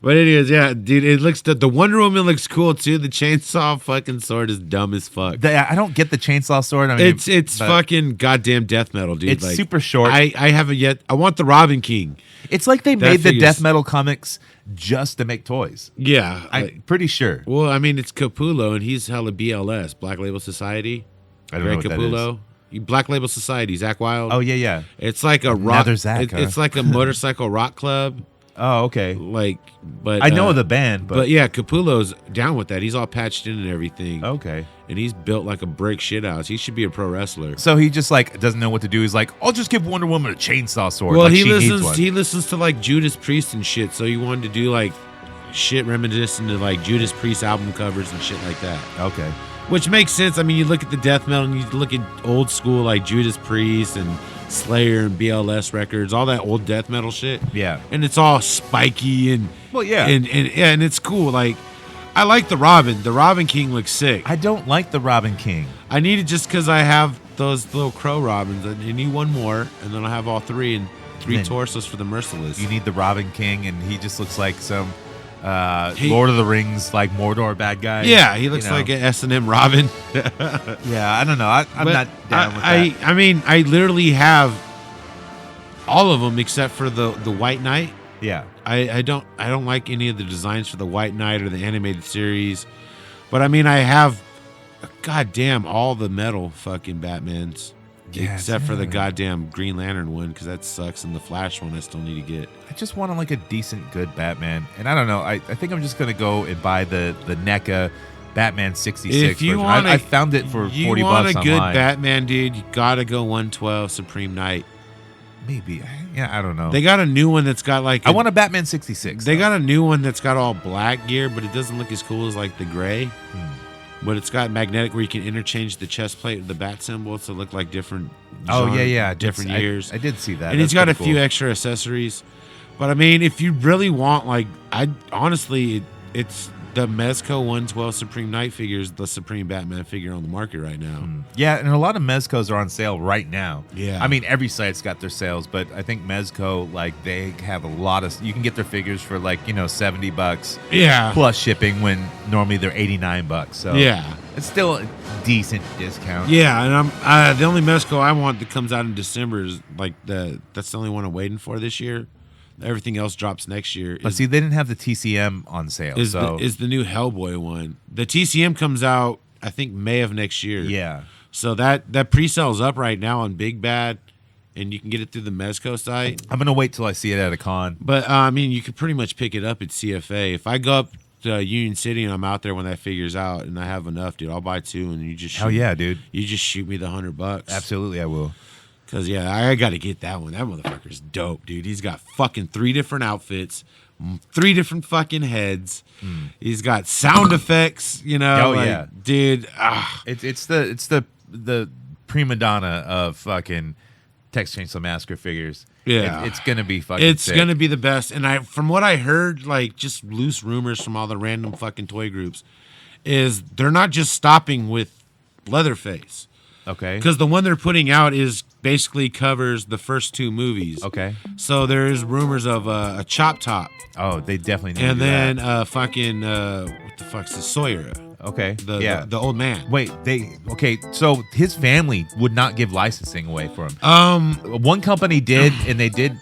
But anyways, yeah, dude, it looks the Wonder Woman looks cool too. The chainsaw fucking sword is dumb as fuck. I don't get the chainsaw sword. I mean, It's but fucking goddamn death metal, dude. It's Like, super short. I haven't yet. I want the Robin King. It's like they That made the figures- death metal comics just to make toys. Yeah, I'm pretty sure. well, I mean, it's Capullo, and he's hella BLS, Black Label Society. I don't know what that is. Capullo. Black Label Society, Zach Wild. Oh yeah. It's like a rock. Another Zach, It's like a motorcycle rock club. Oh, okay. Like, but I know of the band, But but yeah, Capullo's down with that. He's all patched in and everything. okay. And he's built like a brick shit house. He should be a pro wrestler. So he just like doesn't know what to do. He's like, I'll just give Wonder Woman a chainsaw sword. Well, like he she needs listens. one. He listens to like Judas Priest and shit. So he wanted to do like shit reminiscent to like Judas Priest album covers and shit like that. Okay. Which makes sense. I mean, you look at the death metal and you look at old school like Judas Priest and Slayer and BLS records, all that old death metal shit. Yeah. And it's all spiky and Well, yeah. and it's cool. Like, I like the Robin. The Robin King looks sick. I don't like the Robin King. I need it just because I have those little crow robins. I need one more, and then I'll have all three and three torsos for the Merciless. You need the Robin King, and he just looks like some Lord of the Rings, like Mordor bad guy. Yeah, he looks like an S&M Robin. Yeah, I don't know. I'm not down with that. I mean, I literally have all of them except for the White Knight. Yeah. I don't like any of the designs for the White Knight or the animated series. But I mean, I have goddamn all the metal fucking Batmans. Except for the goddamn Green Lantern one, because that sucks, and the Flash one I still need to get. I just want like a decent, good Batman, and I don't know. I think I'm just gonna go and buy the NECA Batman 66 if you version. Want I found it for $40 you want a good online. Batman, dude, you gotta go 112 Supreme Knight. Maybe, yeah, I don't know. They got a new one that's got like I want a Batman 66. They got a new one that's got all black gear, but it doesn't look as cool as like the gray. But it's got magnetic where you can interchange the chest plate with the bat symbol to look like different. Different years. I did see that. And he's got a few extra accessories. But I mean, if you really want, like, it's the Mezco 112 Supreme Knight figures, the Supreme Batman figure on the market right now. Yeah, and a lot of Mezcos are on sale right now. Yeah. I mean, every site's got their sales, but I think Mezco, like, they have a lot of. You can get their figures for like $70. Yeah. Plus shipping when normally they're $89. So yeah, it's still a decent discount. Yeah, and I'm the only Mezco I want that comes out in December is like that's the only one I'm waiting for this year. Everything else drops next year. But see, they didn't have the TCM on sale. Is the new Hellboy one. The TCM comes out, I think, May of next year. Yeah. So that pre-sale's up right now on Big Bad, and you can get it through the Mezco site. I'm going to wait till I see it at a con. But, I mean, you could pretty much pick it up at CFA. If I go up to Union City and I'm out there when that figure's out and I have enough, dude, I'll buy two and you just shoot dude. You just shoot me the $100. Absolutely, I will. Because, yeah, I got to get that one. That motherfucker's dope, dude. He's got fucking 3 different outfits, 3 different fucking heads. He's got sound effects, yeah. Dude. It's the prima donna of fucking Texas Chainsaw Massacre figures. Yeah. It's going to be fucking It's sick. going to be the best. And from what I heard, like, just loose rumors from all the random fucking toy groups, is they're not just stopping with Leatherface. Okay. Because the one they're putting out basically covers the first 2 movies. Okay. So there's rumors of a Chop Top. Oh, they definitely need and to do then that. Fucking what the fuck's the Sawyer? Okay. The old man. Wait, so his family would not give licensing away for him. One company did, and they did.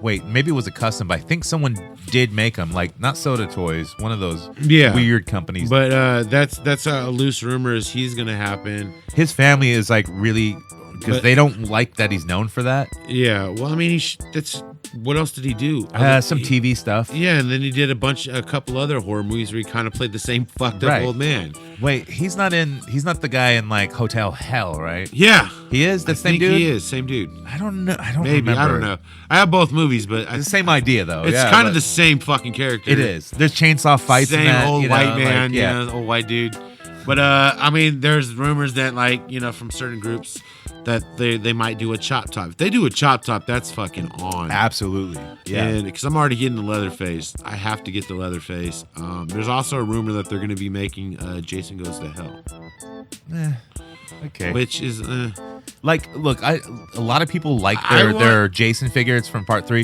Wait, maybe it was a custom, but I think someone did make them, like not Soda Toys, one of those weird companies. But that's a loose rumor is he's gonna happen. His family is like really because they don't like that he's known for that. Yeah, well, I mean, that's what else did he do? Some TV stuff. Yeah, and then he did a couple other horror movies where he kind of played the same fucked up old man. Wait, he's not the guy in like Hotel Hell, right? Yeah, he is the same dude. He is same dude. I don't know. Maybe remember. I don't know. I have both movies, but it's the same idea though. It's kind of the same fucking character. It is. There's chainsaw fights. Same in that, old white man, like, old white dude. But I mean, there's rumors that from certain groups that they might do a Chop Top. If they do a Chop Top, that's fucking on. Absolutely. Yeah. Because I'm already getting the Leatherface. I have to get the Leatherface. There's also a rumor that they're going to be making Jason Goes to Hell. Okay. Which is like, look, a lot of people like their Jason figures from Part 3.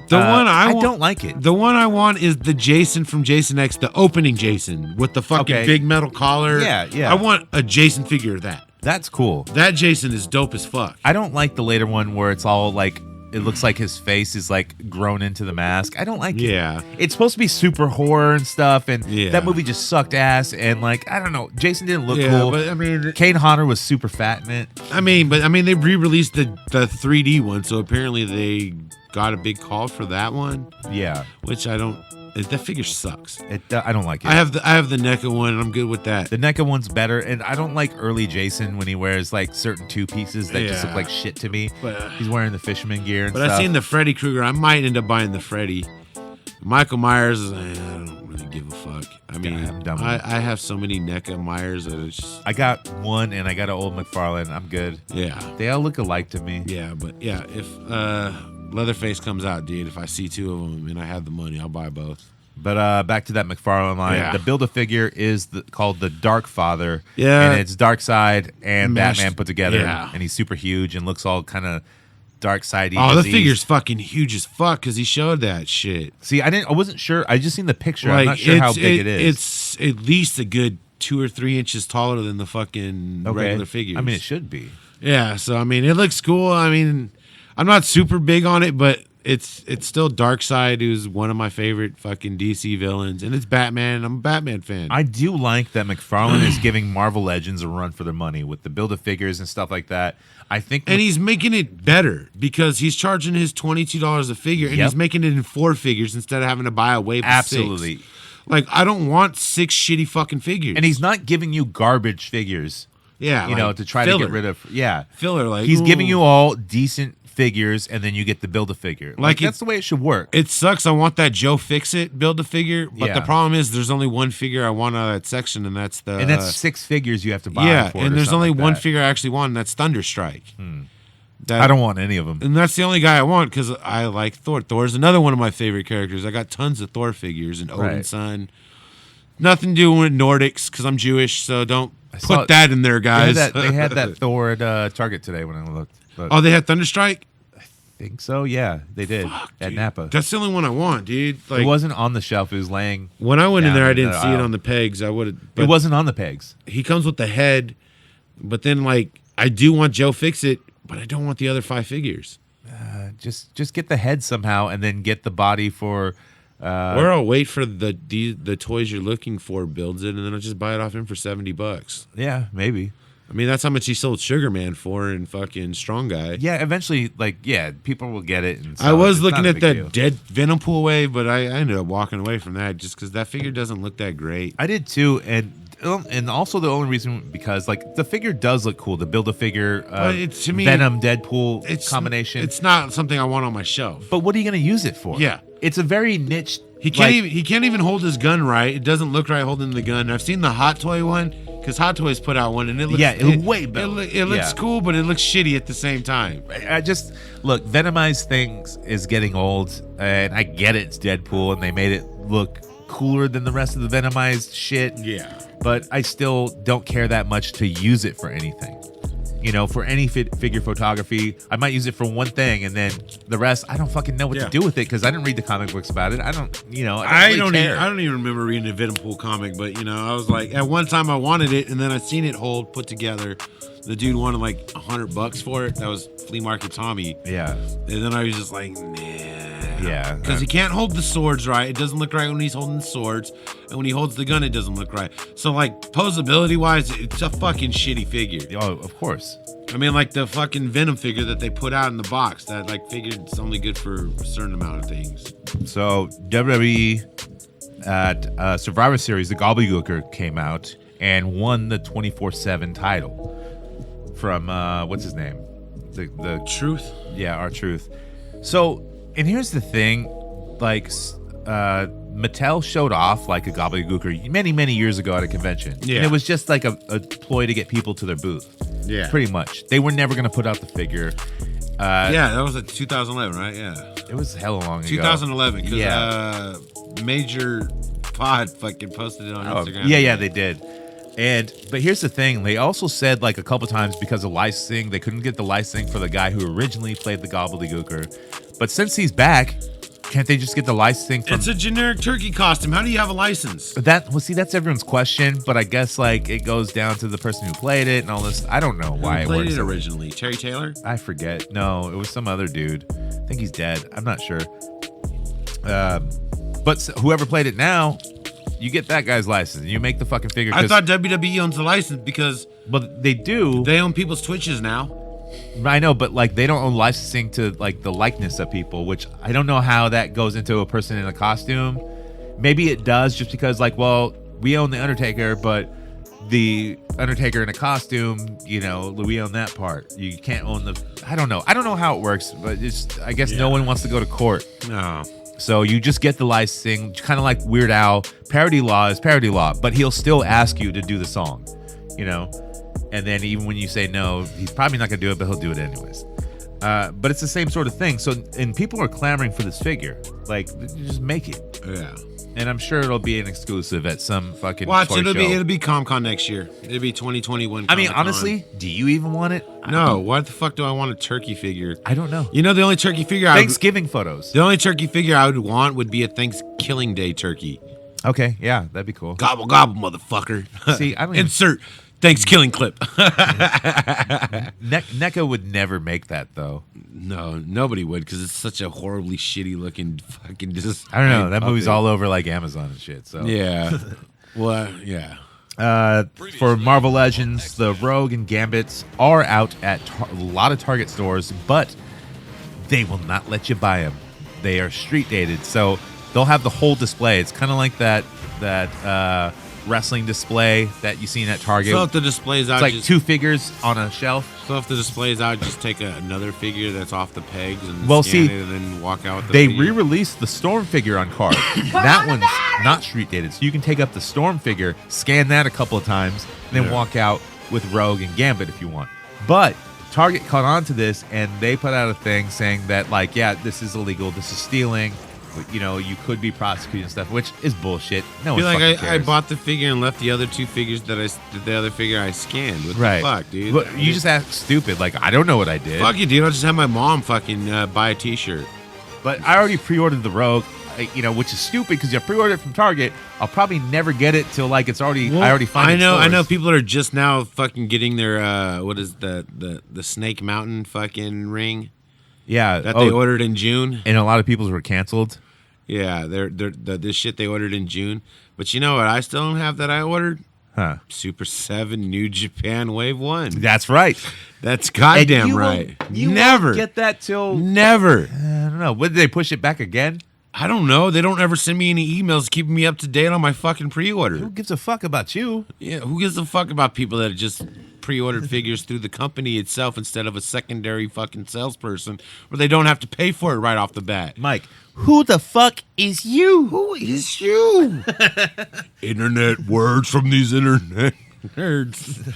The one I don't like it. The one I want is the Jason from Jason X, the opening Jason with the fucking big metal collar. Yeah. I want a Jason figure of that. That's cool. That Jason is dope as fuck. I don't like the later one where it's all like it looks like his face is like grown into the mask. I don't like it. Yeah. It's supposed to be super horror and stuff, and that movie just sucked ass. And like, I don't know, Jason didn't look cool. But I mean, Kane Hodder was super fat in it. I mean, they re-released the 3D one, so apparently they got a big call for that one. Yeah. Which I don't. That figure sucks. I don't like it. I have the NECA one, and I'm good with that. The NECA one's better, and I don't like early Jason when he wears like certain 2 pieces that just look like shit to me. But he's wearing the fisherman gear and stuff. But I've seen the Freddy Krueger. I might end up buying the Freddy. Michael Myers, I don't really give a fuck. I I'm mean, done with I have so many NECA Myers that it's just, I got one, and I got an old McFarlane. I'm good. yeah. They all look alike to me. Yeah, but yeah, if Leatherface comes out, dude, if I see two of them and I have the money, I'll buy both. But back to that McFarlane line. Yeah. The Build-A-Figure is called the Dark Father. Yeah. And it's Darkseid and Mashed- Batman put together. yeah. And he's super huge and looks all kind of Darkseid-y. Oh, the diseased. figure's fucking huge as fuck because he showed that shit. See, I wasn't sure. I just seen the picture. I'm not sure how big it is. It's at least a good 2 or 3 inches taller than the fucking regular figures. I mean, it should be. Yeah, so I mean, it looks cool. I mean, I'm not super big on it, but it's still Darkseid, who's one of my favorite fucking DC villains, and it's Batman. I'm a Batman fan. I do like that McFarlane is giving Marvel Legends a run for their money with the Build-A-Figures and stuff like that. I think, and he's making it better because he's charging his $22 a figure, and Yep. he's making it in 4 figures instead of having to buy a wave of 6. absolutely. Like, I don't want 6 shitty fucking figures. And he's not giving you garbage figures. yeah, You know, like to try filler. to get rid of. Yeah. filler. Like, He's giving ooh. you all decent figures, and then you get the Build-A-Figure. Like Like that's the way it should work. It sucks. I want that Joe Fix-It Build-A-Figure, but Yeah. the problem is there's only one figure I want out of that section, and that's the and that's 6 figures you have to buy. yeah. for it And or there's something only like one that. figure I actually want, and that's Thunderstrike. That- I don't want any of them. And that's the only guy I want because I like Thor. Thor's another one of my favorite characters. I got tons of Thor figures and Odin's Right. son. Nothing doing with Nordics because I'm Jewish, so don't saw- put that in there, guys. They had that Thor at Target today when I looked. But Oh, they had Thunderstrike? I think so. Yeah, they did at Dude, Napa. That's the only one I want, dude. Like, It wasn't on the shelf. It was laying. when I went in down there, I in didn't the see it aisle. on the pegs. I would have. It wasn't on the pegs. He comes with the head, but then like I do want Joe Fix-It, but I don't want the other 5 figures. Just get the head somehow, and then get the body for. Or I'll wait for the toys you're looking for builds it, and then I'll just buy it off him for $70. Yeah, maybe. I mean, that's how much he sold Sugar Man for in fucking Strong Guy. Yeah, eventually, people will get it. And I was it's looking not a at big that deal. dead Venom Pool wave, but I ended up walking away from that just because that figure doesn't look that great. I did too, and also the only reason because like the figure does look cool. The Build-A-Figure But it's, to me, Venom Deadpool combination. It's not something I want on my shelf. But what are you going to use it for? Yeah. It's a very niche. He can't even hold his gun right. It doesn't look right holding the gun. I've seen the Hot Toy one because Hot Toys put out one, and it looks Yeah, it looked way better. It looks Yeah. cool, but it looks shitty at the same time. I just look, Venomized things is getting old, and I get it. It's Deadpool, and they made it look cooler than the rest of the Venomized shit. Yeah. But I still don't care that much to use it for anything. You know, for any figure photography, I might use it for one thing, and then the rest, I don't fucking know what to do with it because I didn't read the comic books about it. I don't care. I don't even remember reading a Venom Pool comic, but I was like, at one time I wanted it, and then I seen it put together. The dude wanted like $100 for it. That was Flea Market Tommy. Yeah. And then I was just like, nah. Yeah. Because he can't hold the swords right. It doesn't look right when he's holding the swords. And when he holds the gun, it doesn't look right. So, like, posability wise, it's a fucking shitty figure. Oh, of course. I mean, like the fucking Venom figure that they put out in the box. That, like, figure's only good for a certain amount of things. So, WWE at Survivor Series, the Gobbledygooker came out and won the 24/7 title from, what's his name? The Truth? Yeah, R-Truth. So, and here's the thing, like, Mattel showed off like a Gobbledygooker many, many years ago at a convention. Yeah. And it was just like a ploy to get people to their booth. Yeah. Pretty much. They were never going to put out the figure. Yeah, that was at 2011, right? Yeah. It was hella long ago. 2011, because Yeah. Major Pod fucking posted it on Instagram. Yeah, they did. But here's the thing. They also said like a couple times because of licensing, they couldn't get the licensing for the guy who originally played the Gobbledygooker. But since he's back, can't they just get the licensing from... It's a generic turkey costume. How do you have a license? That's everyone's question, but I guess like it goes down to the person who played it and all this. I don't know why Who it played works. it originally? Terry Taylor? I forget. No, it was some other dude. I think he's dead. I'm not sure. But whoever played it now, you get that guy's license. You make the fucking figure. I thought WWE owns the license because But they do. they own people's Twitches now. I know, but like they don't own licensing to like the likeness of people, which I don't know how that goes into a person in a costume. Maybe it does, just because like, well, we own the Undertaker, but the Undertaker in a costume, we own that part. You can't own the. I don't know how it works, but I guess no one wants to go to court. No. So you just get the licensing, kind of like Weird Al. Parody law is parody law, but he'll still ask you to do the song, you know? And then even when you say no, he's probably not going to do it, but he'll do it anyways. But it's the same sort of thing. So, and people are clamoring for this figure. Like, just make it. Yeah. And I'm sure it'll be an exclusive at some fucking Watch, toy it'll show. be Comic-Con next year. It'll be 2021 I mean, Comic-Con. honestly, do you even want it? No. What the fuck do I want a turkey figure? I don't know. You know, the only turkey figure Thanksgiving photos. The only turkey figure I would want would be a Thanksgiving Day turkey. Okay, yeah, that'd be cool. Gobble, gobble, motherfucker. See, I don't even... Insert Thanksgiving clip. NECA would never make that, though. No, nobody would, because it's such a horribly shitty looking fucking... I don't know. That movie's all over like Amazon and shit. So Yeah. Well, yeah. For Marvel Legends, the Rogue and Gambits are out at a lot of Target stores, but they will not let you buy them. They are street dated, so they'll have the whole display. It's kind of like that wrestling display that you seen at Target. So if the display's out, it's like two figures on a shelf. So if the display's out, just take another figure that's off the pegs and Well, scan see, it and then walk out with the They figure. re-released the Storm figure on card. That one's not street dated, so you can take up the Storm figure, scan that a couple of times, and then walk out with Rogue and Gambit if you want. But Target caught on to this, and they put out a thing saying that, like, yeah, this is illegal, this is stealing. You know, you could be prosecuted and stuff, which is bullshit. No one fucking cares. I bought the figure and left the other two figures the other figure I scanned. What right. the fuck, dude? But you just act stupid. Like, I don't know what I did. Fuck you, dude. I'll just have my mom fucking buy a t-shirt. But I already pre-ordered the Rogue, which is stupid because you pre-ordered it from Target. I'll probably never get it till like it's already. I already find it. I know. People are just now fucking getting their what is the Snake Mountain fucking ring? Yeah, that they ordered in June, and a lot of people's were canceled. Yeah, this shit they ordered in June. But you know what? I still don't have that I ordered. Huh? Super 7 New Japan Wave 1. That's right. That's goddamn right. You never won't get that till never. I don't know. When did they push it back again? I don't know. They don't ever send me any emails keeping me up to date on my fucking pre-order. Who gives a fuck about you? Yeah, who gives a fuck about people that just pre-ordered figures through the company itself instead of a secondary fucking salesperson where they don't have to pay for it right off the bat? Mike, who the fuck is you? Who is you? Internet words from these internet nerds.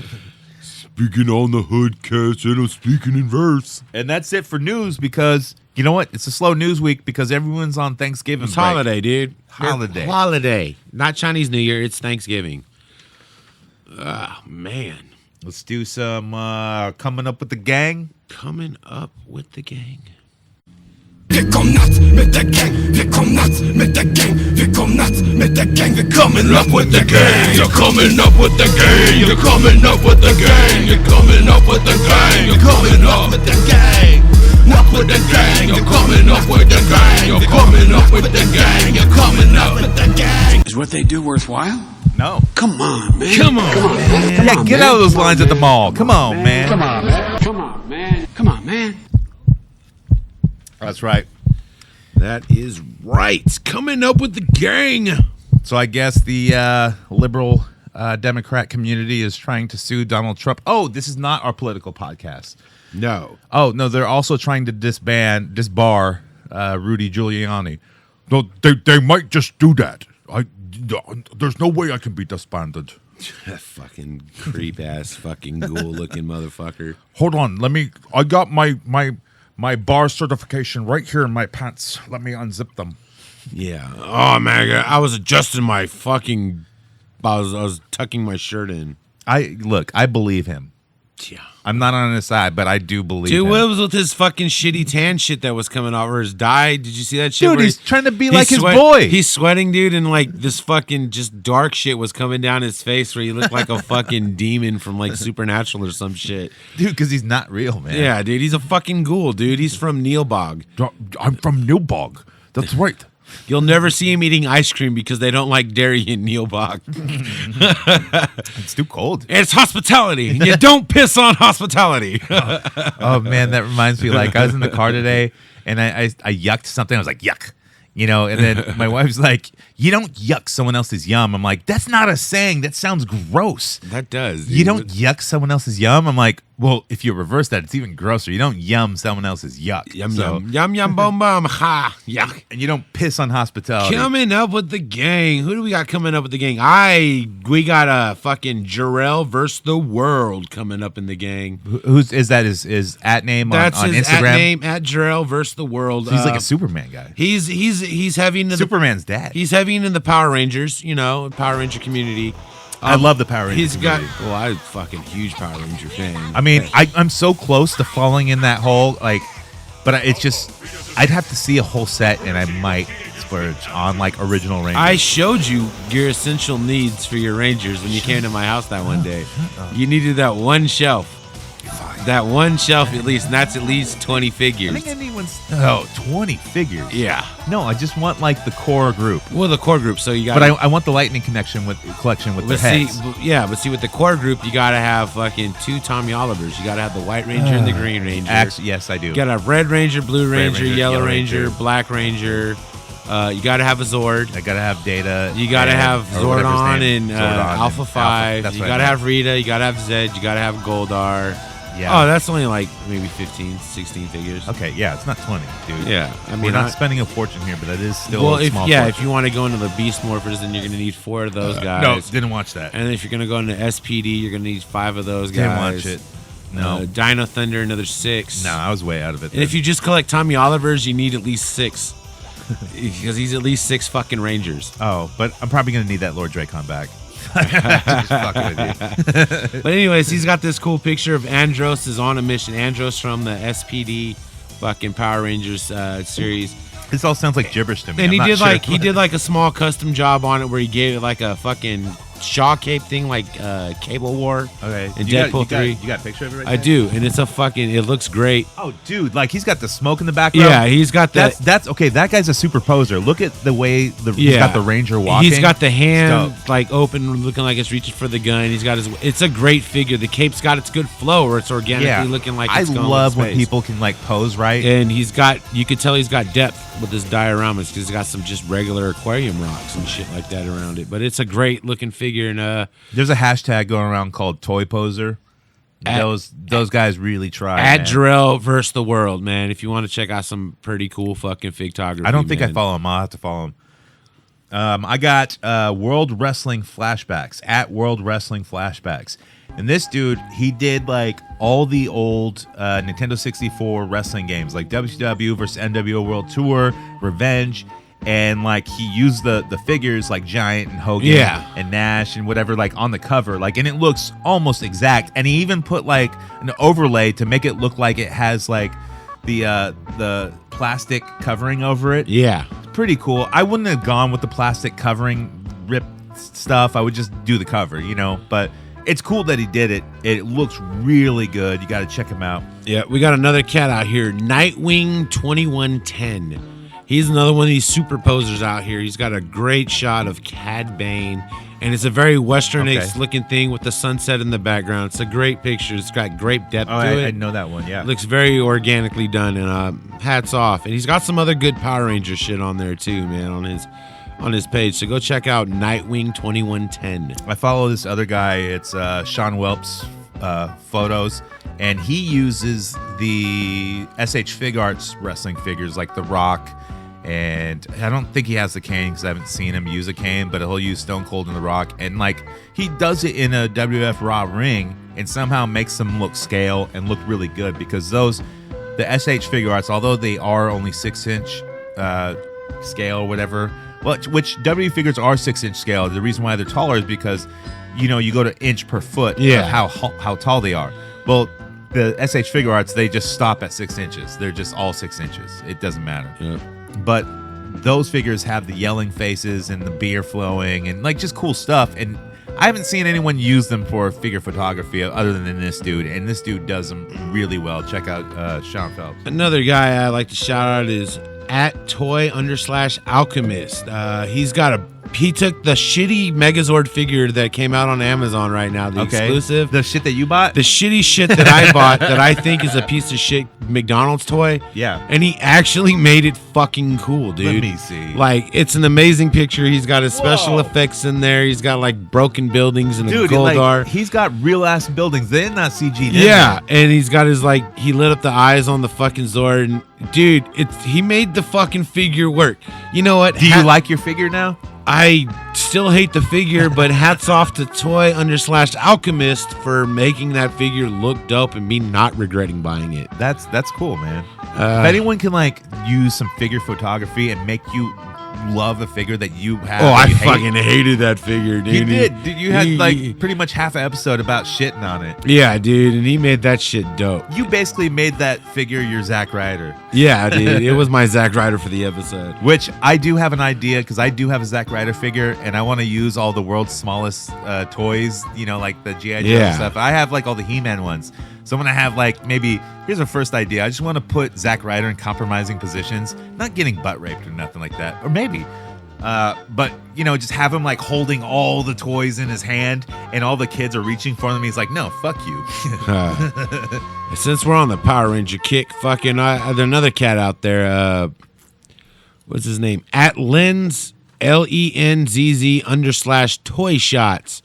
Speaking on the Hoodcast, and I'm speaking in verse. And that's it for news because, you know what? It's a slow news week because everyone's on Thanksgiving It's break. holiday, dude. Holiday. Holiday. Not Chinese New Year, it's Thanksgiving. Oh, man. Let's do some Coming Up with the Gang. Coming Up with the Gang. Wir kommen nachts mit der Gang, wir kommen nachts mit der Gang, wir kommen nachts mit der Gang, wir coming up with the gang, you're coming up with the gang, you're coming up with the gang, you're coming up with the gang, you're coming up with the gang, up with the gang, you're coming up with the gang, you're coming up with the gang, you're coming up with the gang. Is what they do worthwhile? No. Come on, man. Come on, man. Yeah, get out of those lines at the mall. Come on, man. Come on, man. Come on, man. Come on, man. That's right. That is right. Coming up with the gang. So I guess the liberal Democrat community is trying to sue Donald Trump. Oh, this is not our political podcast. No. Oh, no, they're also trying to disbar Rudy Giuliani. No, they might just do that. There's no way I can be disbanded. Fucking creep ass fucking ghoul looking motherfucker. Hold on, I got my bar certification right here in my pants. Let me unzip them. Yeah. Oh man, I was adjusting my fucking. I was tucking my shirt in. I believe him. Yeah. I'm not on his side, but I do believe him. Dude, what was with his fucking shitty tan shit that was coming off or his dye? Did you see that shit? Dude, where he's trying to be like his boy. He's sweating, dude, and like this fucking just dark shit was coming down his face where he looked like a fucking demon from like Supernatural or some shit. Dude, because he's not real, man. Yeah, dude, he's a fucking ghoul, dude. He's from Neilbog. I'm from Newbog. That's right. You'll never see him eating ice cream because they don't like dairy in Neilbog. It's too cold. It's hospitality. You don't piss on hospitality. Oh, man, that reminds me. Like, I was in the car today, and I yucked something. I was like, yuck. You know, and then my wife's like, you don't yuck someone else's yum. I'm like, that's not a saying. That sounds gross. That does. Dude. You don't yuck someone else's yum? I'm like, Well, if you reverse that, it's even grosser. You don't yum someone else's yuck. Yum, boom, boom, ha, yuck. And you don't piss on hospitality. Coming up with the gang. Who do we got coming up with the gang? We got a fucking Jarrell versus the world coming up in the gang. Who's is that? His at name on That's his Instagram? at name, at Jarrell versus the world. So he's like a Superman guy. He's heavy into Superman's dad. He's heavy into the Power Rangers, Power Ranger community. I love the Power Rangers. He's got. Well, I'm a fucking huge Power Ranger fan. I mean, I'm so close to falling in that hole, but it's just I'd have to see a whole set, and I might splurge on like original Rangers. I showed you your essential needs for your Rangers when you came to my house that one day. You needed that one shelf. That one shelf at least, and that's at least 20 figures. I think anyone's 20 figures. Yeah. No, I just want like the core group. Well, the core group. So you got. But I want the lightning collection with their heads. But see, with the core group, you got to have fucking 2 Tommy Olivers. You got to have the White Ranger and the Green Ranger. Actually, yes, I do. You got to have Red Ranger, Blue Ranger, Ranger, Yellow Ranger, Black Ranger. You got to have a Zord. I got to have Data. You got to have Zordon and Alpha 5. That's you what got to have Rita. You got to have Zed. You got to have Goldar. Yeah. Oh, that's only like maybe 15, 16 figures. Okay, yeah, it's not 20, dude. Yeah, I mean, we're not spending a fortune here, but that is still a small if fortune. you want to go into the Beast Morphers, then you're going to need 4 of those guys. No, didn't watch that. And if you're going to go into SPD, you're going to need 5 of those Didn't guys. watch it. No. Dino Thunder, another 6. No, I was way out of it. And if you just collect Tommy Olivers, you need at least 6. Because he's at least 6 fucking Rangers. Oh, but I'm probably going to need that Lord Dracon back. Just fucking with you. But anyways, he's got this cool picture of Andros is on a mission. Andros from the SPD fucking Power Rangers series. This all sounds like gibberish to me. And I'm he did like a small custom job on it where he gave it like a fucking Shaw cape thing, like Cable War. Okay. And Deadpool 3. You got a picture of it right I there? do, and it's it looks great. Oh, dude, like he's got the smoke in the background. Yeah, he's got the. That's okay. That guy's a super poser. Look at the way he's got the Ranger walking. He's got the hand like open, looking like it's reaching for the gun. He's got his. It's a great figure. The cape's got its good flow, where it's organically looking like. It's going love with when space. people can like pose right. And you could tell he's got depth with his dioramas because he's got some just regular aquarium rocks and shit like that around it. But it's a great looking figure, and there's a hashtag going around called Toy Poser. Those guys really try. At Jarrell versus the world, man. If you want to check out some pretty cool fucking figtography, I don't think man. I follow him. I'll have to follow him. I got World Wrestling Flashbacks at World Wrestling Flashbacks. And this dude, he did like all the old Nintendo 64 wrestling games, like WCW versus NWO World Tour, Revenge, and like he used the figures like Giant and Hogan and Nash and whatever like on the cover, like, and it looks almost exact. And he even put like an overlay to make it look like it has like the plastic covering over it. Yeah, it's pretty cool. I wouldn't have gone with the plastic covering rip stuff. I would just do the cover, but it's cool that he did it. It looks really good. You got to check him out. Yeah, we got another cat out here, Nightwing 2110. He's another one of these super posers out here. He's got a great shot of Cad Bane, and it's a very westernish looking thing with the sunset in the background. It's a great picture. It's got great depth to it. I know that one, yeah. It looks very organically done, and hats off. And he's got some other good Power Ranger shit on there too, man, on his page. So go check out Nightwing 2110. I follow this other guy. It's Sean Welp's photos, and he uses the SH Fig Arts wrestling figures like The Rock. And I don't think he has the cane because I haven't seen him use a cane, but he'll use Stone Cold and The Rock. And like he does it in a WF Raw ring and somehow makes them look scale and look really good because the SH Figure Arts, although they are only 6-inch scale or whatever, which W figures are 6-inch scale. The reason why they're taller is because, you go to inch per foot of how tall they are. Well, the SH Figure Arts, they just stop at 6 inches. They're just all 6 inches. It doesn't matter. Yeah. But those figures have the yelling faces and the beer flowing and like just cool stuff. And I haven't seen anyone use them for figure photography other than this dude. And this dude does them really well. Check out Sean Phelps. Another guy I like to shout out is at Toy_Alchemist. He's got a he took the shitty Megazord figure that came out on Amazon right now, the exclusive. The shit that you bought? The shitty shit that I bought that I think is a piece of shit McDonald's toy. Yeah. And he actually made it fucking cool, dude. Let me see. Like, it's an amazing picture. He's got his special effects in there. He's got, like, broken buildings and a Goldar. He's got real-ass buildings. They're not CG. Yeah, and he's got his, like, he lit up the eyes on the fucking Zord. And, dude, he made the fucking figure work. You know what? Do you like your figure now? I still hate the figure, but hats off to Toy_Alchemist for making that figure look dope and me not regretting buying it. That's cool, man. If anyone can like use some figure photography and make you love a figure that you have. Oh, I fucking hated that figure, dude. You did. You had like pretty much half an episode about shitting on it. Yeah, dude, and he made that shit dope. You basically made that figure your Zack Ryder. Yeah, dude. It was my Zack Ryder for the episode. Which I do have an idea because I do have a Zack Ryder figure and I want to use all the world's smallest toys, you know, like the G.I. Joe and stuff. I have like all the He-Man ones. So I'm going to have like maybe, here's our first idea. I just want to put Zack Ryder in compromising positions, not getting butt raped or nothing like that. Or maybe. But, you know, just have him like holding all the toys in his hand and all the kids are reaching for them. He's like, no, fuck you. Since we're on the Power Ranger kick, fucking, there's another cat out there. What's his name? @Lenz, LENZZ _toy shots.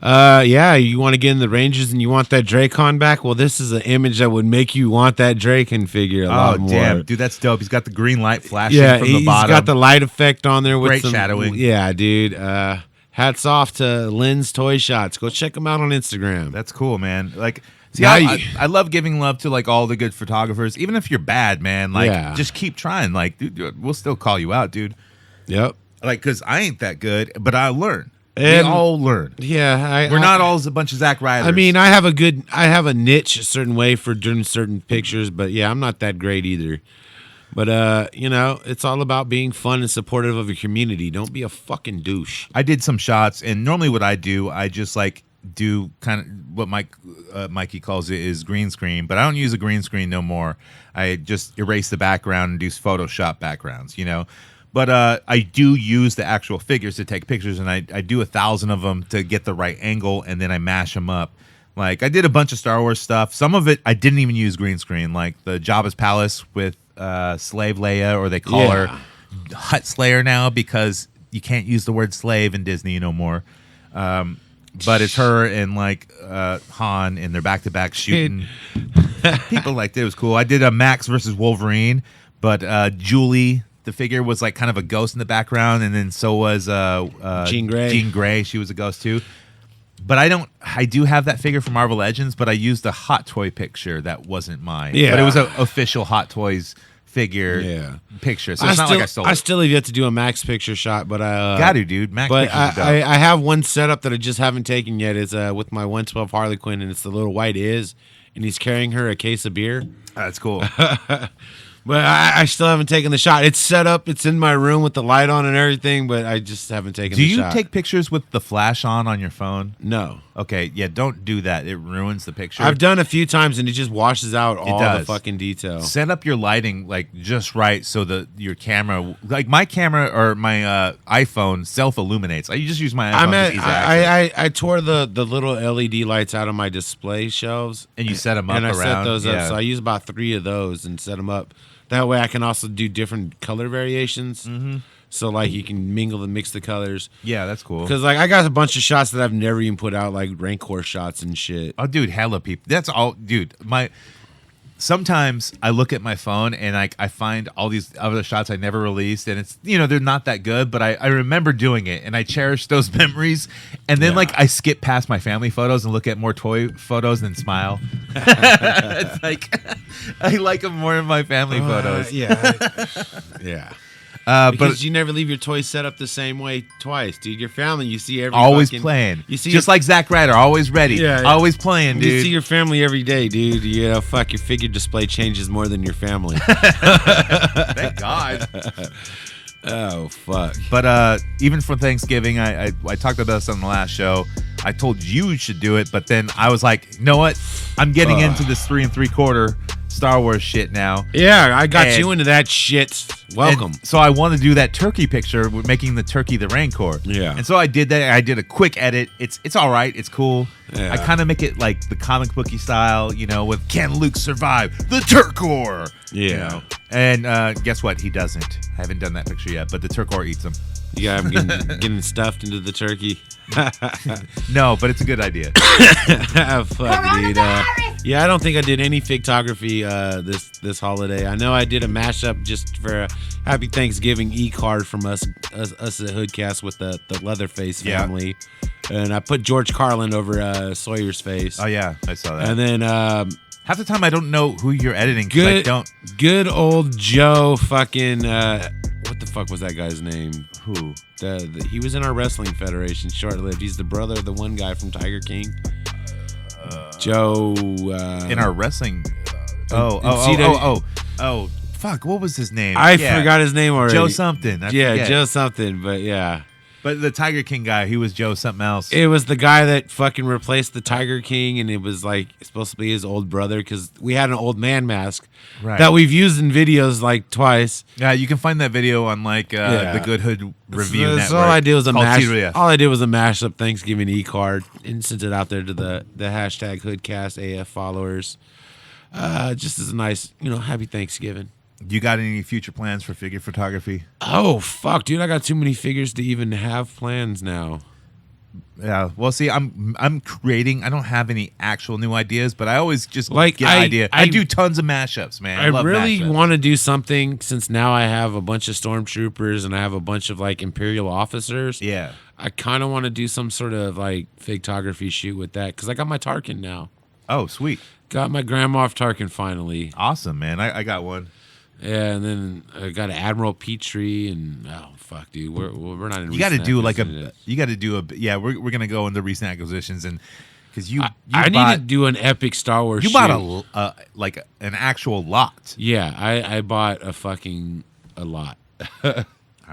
Yeah, you want to get in the Rangers and you want that Dracon back? Well, this is an image that would make you want that Dracon figure a lot more. Oh, damn. Dude, that's dope. He's got the green light flashing from the bottom. He's got the light effect on there. With great shadowing. Yeah, dude. Hats off to Lenz Toy Shots. Go check him out on Instagram. That's cool, man. Like, see, I love giving love to, like, all the good photographers. Even if you're bad, man, like, just keep trying. Like, dude, we'll still call you out, dude. Yep. Like, because I ain't that good, but I learn. We all learn. Yeah, we're not all a bunch of Zack Ryders. I mean, I have a niche a certain way for doing certain pictures, but yeah, I'm not that great either. But you know, it's all about being fun and supportive of your community. Don't be a fucking douche. I did some shots, and normally what I do, I just like do kind of what Mikey calls it is green screen, but I don't use a green screen no more. I just erase the background and do Photoshop backgrounds, you know. But I do use the actual figures to take pictures, and I do 1,000 of them to get the right angle, and then I mash them up. Like, I did a bunch of Star Wars stuff. Some of it I didn't even use green screen, like the Jabba's Palace with Slave Leia, or they call her Hut Slayer now because you can't use the word slave in Disney no more. But it's her and like Han, and they're back-to-back shooting. People liked it. It was cool. I did a Max versus Wolverine, but Julie, the figure, was like kind of a ghost in the background, and then so was Jean Grey. Jean Grey, she was a ghost too. But I do have that figure from Marvel Legends, but I used a Hot Toy picture that wasn't mine. Yeah. But it was an official Hot Toys figure picture. So it's not like I stole it. I still have yet to do a Max picture shot, but I got to, dude. Max but pictures I have one setup that I just haven't taken yet. It's with my 112 Harley Quinn, and it's the little white and he's carrying her a case of beer. That's cool. But I still haven't taken the shot. It's set up. It's in my room with the light on and everything, but I just haven't taken the shot. Do you take pictures with the flash on your phone? No. Okay, yeah, don't do that. It ruins the picture. I've done a few times, and it just washes out all the fucking detail. Set up your lighting like just right so that your camera, like my camera or my iPhone, self-illuminates. I just use my iPhone. I tore the little LED lights out of my display shelves. And you set them up and around? And I set those up. So I use about 3 of those and set them up. That way I can also do different color variations. Mm-hmm. So, like, you can mix the colors. Yeah, that's cool. Because, like, I got a bunch of shots that I've never even put out, like Rancor shots and shit. Oh, dude, hella people. That's all, dude. Sometimes I look at my phone and I find all these other shots I never released, and it's, you know, they're not that good, but I remember doing it, and I cherish those memories. And then, like, I skip past my family photos and look at more toy photos and smile. It's like, I like them more in my family photos. Yeah. Yeah. Because you never leave your toys set up the same way twice, dude. Your family, you see every always playing. You see, just like Zack Ryder, always ready. Yeah, always playing, dude. You see your family every day, dude. You know, fuck, your figure display changes more than your family. Thank God. Oh fuck. But even for Thanksgiving, I talked about this on the last show. I told you should do it, but then I was like, you know what? I'm getting into this 3 3/4. Star Wars shit now. Yeah, I got you into that shit. Welcome. So I want to do that turkey picture with making the turkey the Rancor. Yeah. And so I did that. I did a quick edit. It's all right. It's cool. Yeah. I kind of make it like the comic booky style, with can Luke survive the Turkor? Yeah. And guess what? He doesn't. I haven't done that picture yet, but the Turkor eats him. You got him getting stuffed into the turkey. No, but it's a good idea. Fuck, dude. Yeah, I don't think I did any photography this holiday. I know I did a mashup just for a Happy Thanksgiving e-card from us at Hoodcast with the Leatherface family. And I put George Carlin over Sawyer's face. Oh, yeah. I saw that. And then... half the time I don't know who you're editing. Good old Joe fucking... what the fuck was that guy's name? Who? He was in our wrestling federation, short-lived. He's the brother of the one guy from Tiger King. Joe. In our wrestling. Fuck! What was his name? I forgot his name already. Joe something. Joe something. But yeah. But the Tiger King guy, he was Joe something else. It was the guy that fucking replaced the Tiger King, and it was like supposed to be his old brother because we had an old man mask that we've used in videos like twice. Yeah, you can find that video on the Good Hood Review Network. So all I did was a TRF. mashup Thanksgiving e-card and sent it out there to the hashtag Hoodcast AF followers, just as a nice happy Thanksgiving. You got any future plans for figure photography? Oh, fuck, dude. I got too many figures to even have plans now. Yeah. Well, see, I'm creating. I don't have any actual new ideas, but I always just get an idea. I do tons of mashups, man. I love really mashups. want to do something since now I have a bunch of stormtroopers and I have a bunch of Imperial officers. Yeah. I kind of want to do some sort of photography shoot with that because I got my Tarkin now. Oh, sweet. Got my Grand Moff Tarkin finally. Awesome, man. I got one. Yeah, and then I got an Admiral Petrie, and oh fuck, dude, we're not in. You got to do we're gonna go into recent acquisitions and because I need to do an epic Star Wars. You shoot. bought an actual lot. Yeah, I bought a lot. All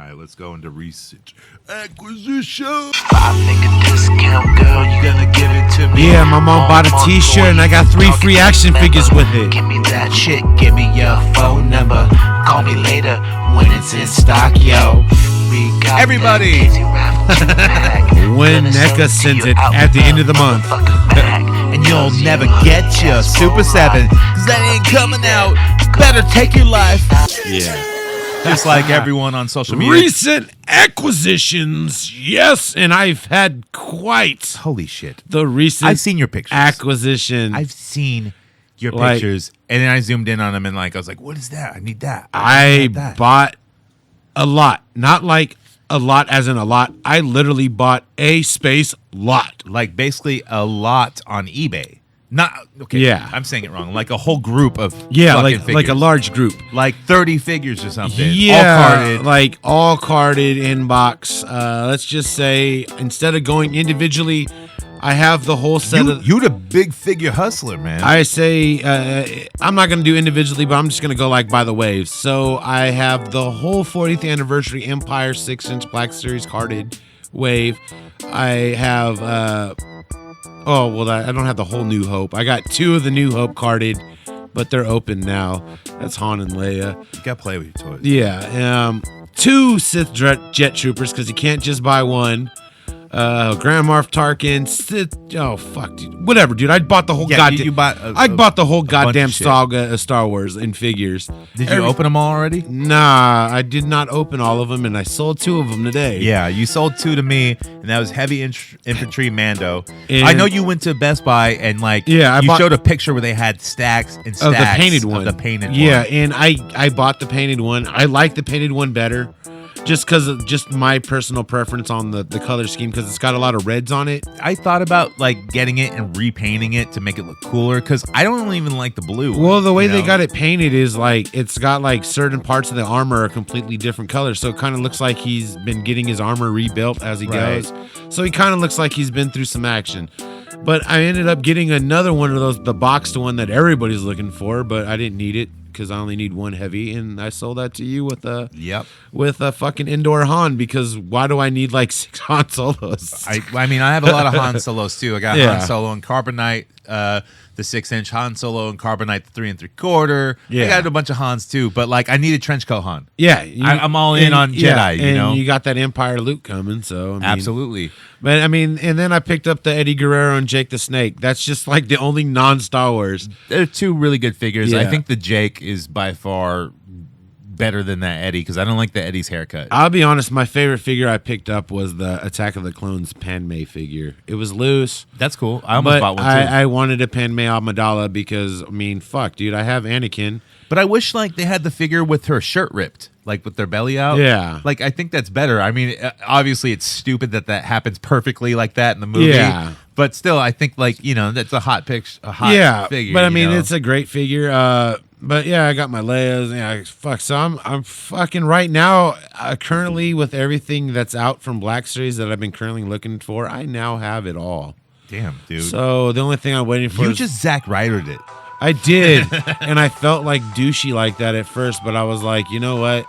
right, let's go into recent acquisition. $5 discount, girl, you gonna give it to me? Yeah, my mom bought a T-shirt and I got 3 free action figures with it. Give me that shit, give me your phone number. Call me later when it's in stock, yo. Everybody, when NECA sends it at the end of the month, and you'll never get your Super 7 because that ain't coming out. Better take your life. Yeah. Just like everyone on social media. Recent acquisitions, yes, and I've had quite holy shit the recent. I've seen your pictures. Acquisition. I've seen your pictures, and then I zoomed in on them and I was like, "What is that? I need that." I bought a lot, not like a lot as in a lot. I literally bought a space lot, like basically a lot on eBay. Not okay. Yeah, I'm saying it wrong. Like a whole group of like a large group, like 30 figures or something. Yeah, all carded inbox. Let's just say instead of going individually, I have the whole set of. You're the big figure hustler, man. I say I'm not gonna do individually, but I'm just gonna go by the waves. So I have the whole 40th anniversary Empire 6-inch Black Series carded wave. I have. I don't have the whole New Hope. I got 2 of the New Hope carded, but they're open now. That's Han and Leia. You gotta play with your toys. Yeah. 2 Sith Jet Troopers because you can't just buy one. Grand Moff Tarkin, Sith. Oh fuck, dude. Whatever, dude. I bought the whole goddamn. I bought the whole goddamn saga of Star Wars in figures. Did you open them all already? Nah, I did not open all of them, and I sold 2 of them today. Yeah, you sold 2 to me, and that was heavy infantry Mando. And I know you went to Best Buy and you showed a picture where they had stacks and stacks of the painted one. Yeah, and I bought the painted one. I like the painted one better. Just because of just my personal preference on the color scheme, because it's got a lot of reds on it. I thought about getting it and repainting it to make it look cooler, because I don't even like the blue. Well, the way they got it painted is it's got certain parts of the armor are completely different colors, so it kind of looks like he's been getting his armor rebuilt as he goes. So he kind of looks like he's been through some action. But I ended up getting another one of those, the boxed one that everybody's looking for, but I didn't need it because I only need one heavy, and I sold that to you with a fucking indoor Han, because why do I need 6 Han Solos? I mean, I have a lot of Han Solos too. I got Han Solo and Carbonite, the 6-inch Han Solo and Carbonite the 3 3/4. Yeah. I got a bunch of Hans too, but like I needed trench coat Han. Yeah, I'm all in on Jedi. You know, you got that Empire Luke coming, so I mean, absolutely. But I mean, and then I picked up the Eddie Guerrero and Jake the Snake. That's just like the only non-Star Wars. They're two really good figures. Yeah. I think the Jake is by far better than that Eddie because I don't like the Eddie's haircut. I'll be honest, my favorite figure I picked up was the Attack of the Clones Padme figure. It was loose. That's cool. I almost But bought one too. I wanted a Padme Amidala because, I mean, fuck, dude, I have Anakin. But I wish like they had the figure with her shirt ripped, like with their belly out. Yeah. Like I think that's better. I mean, obviously it's stupid that happens perfectly like that in the movie. Yeah. But still, I think like, you know, that's a hot picture, a hot figure. But I mean, you know? it's a great figure. But yeah, I got my Leia's. Yeah, fuck. So I'm fucking right now. Currently, with everything that's out from Black Series that I've been currently looking for, I now have it all. Damn, dude. So the only thing I'm waiting for You is just Zack Ryder'd it. I did, and I felt like douchey like that at first, but I was like, you know what?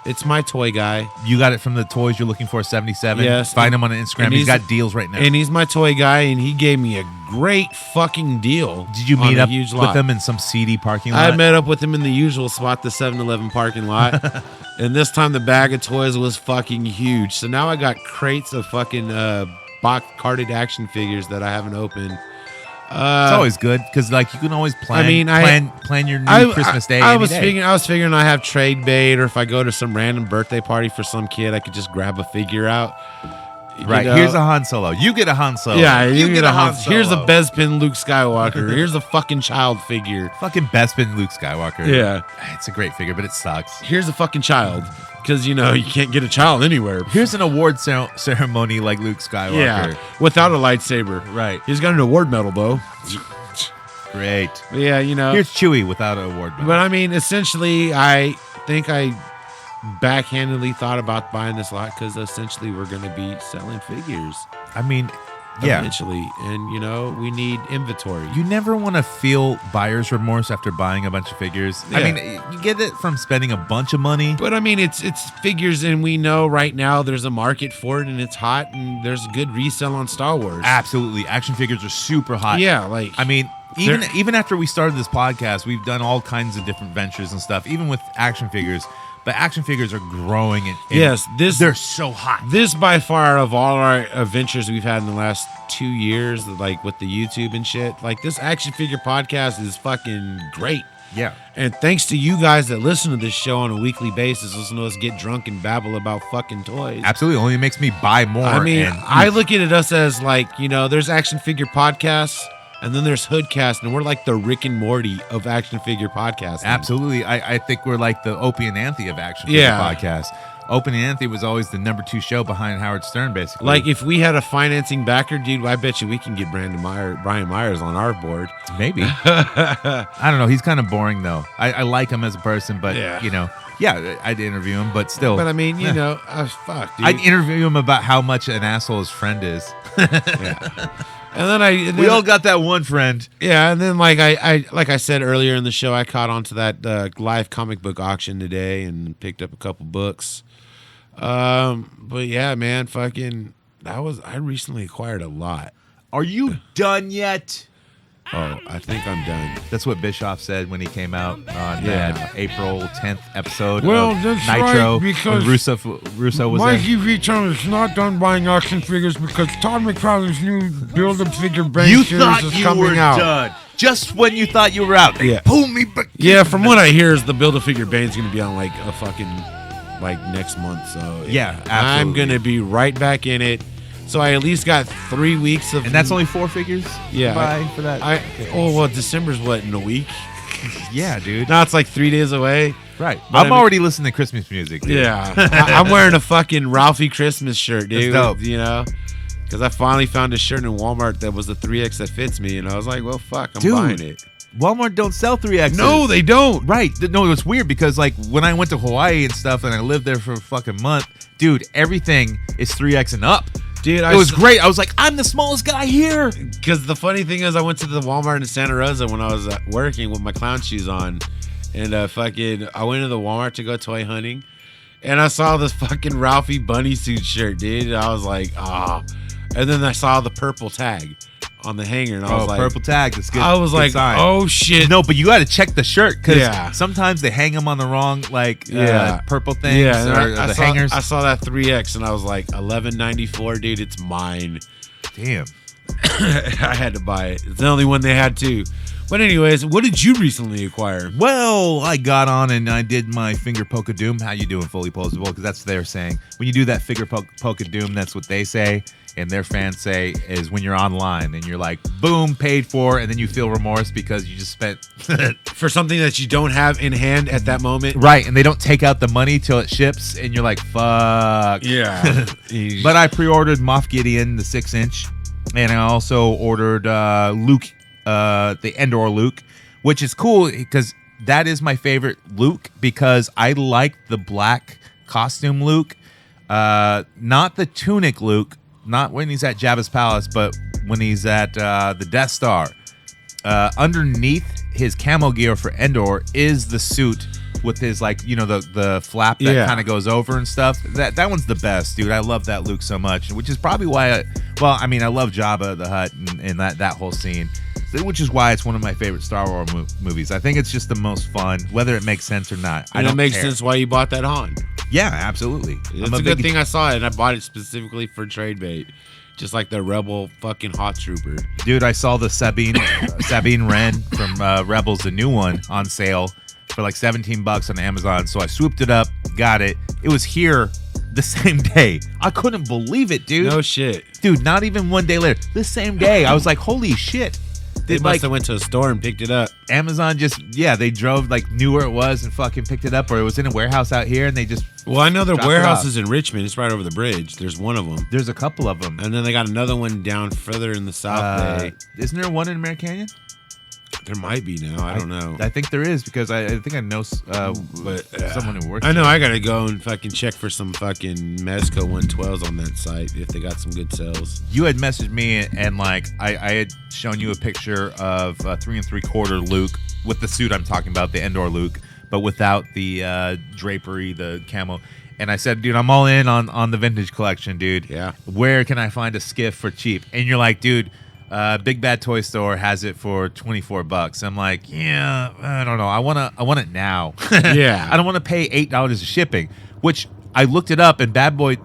It's my toy guy. You got it from the Toys You're Looking For 77. Yes. Find him on Instagram. And He's got deals right now. And he's my toy guy, and he gave me a great fucking deal. Did you on meet a up huge with lot. them in some seedy parking lot? I met up with him in the usual spot, the 7-Eleven parking lot. And this time the bag of toys was fucking huge. So now I got crates of fucking box carded action figures that I haven't opened. It's always good because like you can always plan. I mean, plan your new Christmas day. I any was day. figuring I have trade bait, or if I go to some random birthday party for some kid, I could just grab a figure out. You Right. know? Here's a Han Solo. You get a Han Solo. Yeah, you get a Han Han. Here's a Solo. Bespin Luke Skywalker. Here's a fucking child figure. Fucking Bespin Luke Skywalker. Yeah. It's a great figure, but it sucks. Here's a fucking child, because you know you can't get a child anywhere. Here's an award ceremony like Luke Skywalker. Yeah, without a lightsaber. Right. He's got an award medal though. Great. But yeah, you know. Here's Chewie without an award. But I mean, essentially, I think I backhandedly thought about buying this lot because essentially we're going to be selling figures. I mean, yeah. Eventually, and you know, we need inventory. You never want to feel buyer's remorse after buying a bunch of figures. Yeah. I mean, you get it from spending a bunch of money. But I mean, it's figures, and we know right now there's a market for it, and it's hot, and there's good resale on Star Wars. Absolutely. Action figures are super hot. Yeah, like I mean, even after we started this podcast, we've done all kinds of different ventures and stuff, even with action figures. But action figures are growing. Yes, they're so hot. This by far of all our adventures we've had in the last 2 years, like with the YouTube and shit, like this action figure podcast is fucking great. Yeah. And thanks to you guys that listen to this show on a weekly basis, listen to us get drunk and babble about fucking toys. Absolutely. Only makes me buy more. I mean, I look at us as like, you know, there's action figure podcasts, and then there's Hoodcast, and we're like the Rick and Morty of action figure podcasting. Absolutely. I think we're like the Opie and Anthony of action figure podcast. Opie and Anthony was always the number 2 show behind Howard Stern, basically. Like, if we had a financing backer, dude, I bet you we can get Brian Myers on our board. Maybe. I don't know. He's kind of boring, though. I like him as a person, but, you know, yeah, I'd interview him, but still. But, I mean, you know, fuck, dude. I'd interview him about how much an asshole his friend is. Yeah. And then we all got that one friend. Yeah, and then like I said earlier in the show, I caught onto that live comic book auction today and picked up a couple books. But yeah, man, fucking I recently acquired a lot. Are you done yet? Oh, I think I'm done. That's what Bischoff said when he came out on that April 10th episode well, of that's Nitro. right, because Russo was Mikey V Town is not done buying action figures because Todd McFarlane's new Build-A-Figure Bank You series thought is you coming were out. done. Just when you thought you were out. They pull me back. Yeah, from what I hear is the Build-A-Figure Bane's going to be on like a fucking like next month. So yeah, I'm absolutely. going to be right back in it. So I at least got 3 weeks of... And that's only 4 figures? Yeah. Buy for that? Well, December's what, in a week? Yeah, dude. Now it's like 3 days away. Right. But I'm already listening to Christmas music, dude. Yeah. I'm wearing a fucking Ralphie Christmas shirt, dude. That's dope. You know? Because I finally found a shirt in Walmart that was a 3X that fits me. And I was like, well, fuck, I'm Dude, buying it. Walmart don't sell 3Xs. No, they don't. Right. No, it was weird because like when I went to Hawaii and stuff and I lived there for a fucking month, dude, everything is 3X and up. Dude, it was great. I was like, I'm the smallest guy here. Because the funny thing is, I went to the Walmart in Santa Rosa when I was working with my clown shoes on. And I went to the Walmart to go toy hunting. And I saw this fucking Ralphie bunny suit shirt, dude. And I was like, ah. And then I saw the purple tag on the hanger, and I was like, purple tag. That's good. I was good like, sign. oh shit. No, but you got to check the shirt because Yeah. sometimes they hang them on the wrong purple things Yeah, or and the saw, hangers. I saw that 3X, and I was like, $11.94, dude. It's mine. Damn. I had to buy it. It's the only one they had too. But anyways, what did you recently acquire? Well, I got on and I did my finger poke of doom. How you doing, fully posable? Because that's what they're saying. When you do that finger poke of doom, that's what they say. And their fans say is when you're online and you're like, boom, paid for, and then you feel remorse because you just spent For something that you don't have in hand at that moment. right, and they don't take out the money till it ships, and you're like, fuck. Yeah. But I pre-ordered Moff Gideon, the 6-inch, and I also ordered Luke, the Endor Luke, which is cool because that is my favorite Luke because I like the black costume Luke, not the tunic Luke. Not when he's at Jabba's palace, but when he's at the Death Star. Underneath his camo gear for Endor is the suit with his the flap that kind of goes over and stuff. That one's the best, dude. I love that Luke so much, which is probably why. I love Jabba the Hutt and that whole scene, which is why it's one of my favorite Star Wars movies. I think it's just the most fun, whether it makes sense or not. And it makes sense why you bought that Han. Yeah, absolutely. It's a good thing I saw it, and I bought it specifically for trade bait. Just like the Rebel fucking Hot Trooper. Dude, I saw the Sabine Wren from Rebels, the new one, on sale for like $17 on Amazon. So I swooped it up, got it. It was here the same day. I couldn't believe it, dude. No shit. Dude, not even one day later. The same day. I was like, holy shit. They must have went to a store and picked it up. Amazon they drove, knew where it was and fucking picked it up, or it was in a warehouse out here and they just... Well, I know their warehouse is in Richmond. It's right over the bridge. There's one of them. There's a couple of them. And then they got another one down further in the South Bay. Isn't there one in American Canyon? There might be now. I don't know. I think there is because I think I know someone who works I know there. I got to go and fucking check for some fucking Mezco 112s on that site if they got some good sales. You had messaged me and I had shown you a picture of 3 3/4 Luke with the suit I'm talking about, the Endor Luke, but without the drapery, the camo. And I said, dude, I'm all in on the vintage collection, dude. Yeah. Where can I find a skiff for cheap? And you're like, dude, Big Bad Toy Store has it for $24. I'm like, yeah, I don't know. I want it now. Yeah. I don't want to pay $8 of shipping, which I looked it up and Bad Boy,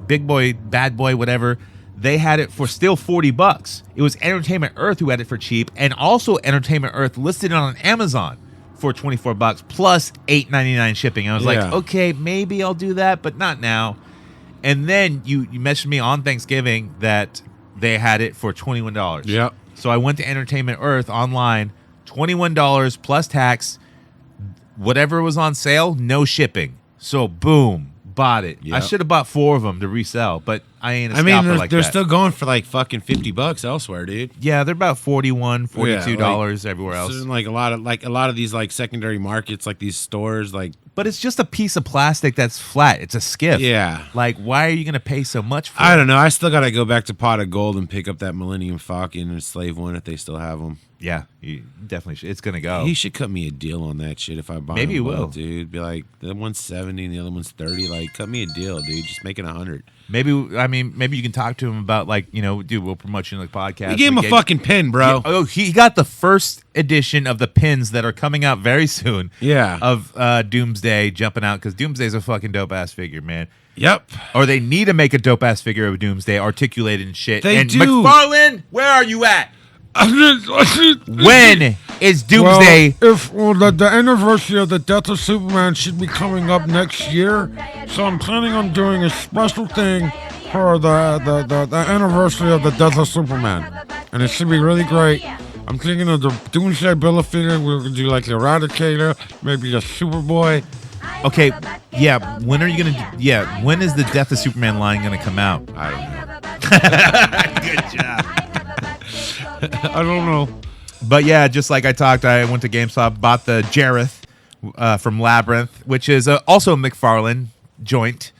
whatever, they had it for still $40. It was Entertainment Earth who had it for cheap, and also Entertainment Earth listed it on Amazon for $24 plus $8.99 shipping. I was like, okay, maybe I'll do that, but not now. And then you messaged me on Thanksgiving that they had it for $21. Yep. So I went to Entertainment Earth online, $21 plus tax. Whatever was on sale, no shipping. So boom, bought it. Yep. I should have bought 4 of them to resell, but I ain't a scalper like they're that. still going for like fucking $50 elsewhere, dude. Yeah, they're about $41, $42 everywhere else. So a lot of these like secondary markets, like these stores, like. But it's just a piece of plastic that's flat. It's a skiff. Yeah. Like, why are you going to pay so much for it? I don't know. I still got to go back to Pot of Gold and pick up that Millennium Falcon and Slave One if they still have them. Yeah, you definitely should. It's going to go. He should cut me a deal on that shit if I buy Maybe him. he will. Dude. Be like, the one's 70 and the other one's 30. Like, cut me a deal, dude. Just make it 100. Maybe you can talk to him about, like, dude, we'll promote you in the podcast. You gave him a fucking pin, bro. Yeah, he got the first edition of the pins that are coming out very soon. Yeah. Of Doomsday jumping out, because Doomsday's a fucking dope-ass figure, man. Yep. Or they need to make a dope-ass figure of Doomsday, articulated and shit. They and do. McFarlane, where are you at? When is Doomsday? The anniversary of the death of Superman should be coming up next year, so I'm planning on doing a special thing for the anniversary of the death of Superman, and it should be really great. I'm thinking of the Doomsday Build-A-Figure. We're gonna do like the Eradicator, maybe a Superboy. Okay, yeah. When are you gonna? Yeah, when is the Death of Superman line gonna come out? I don't know. Good job. I don't know. But yeah, just like I talked, I went to GameStop, bought the Jareth from Labyrinth, which is also a McFarlane joint.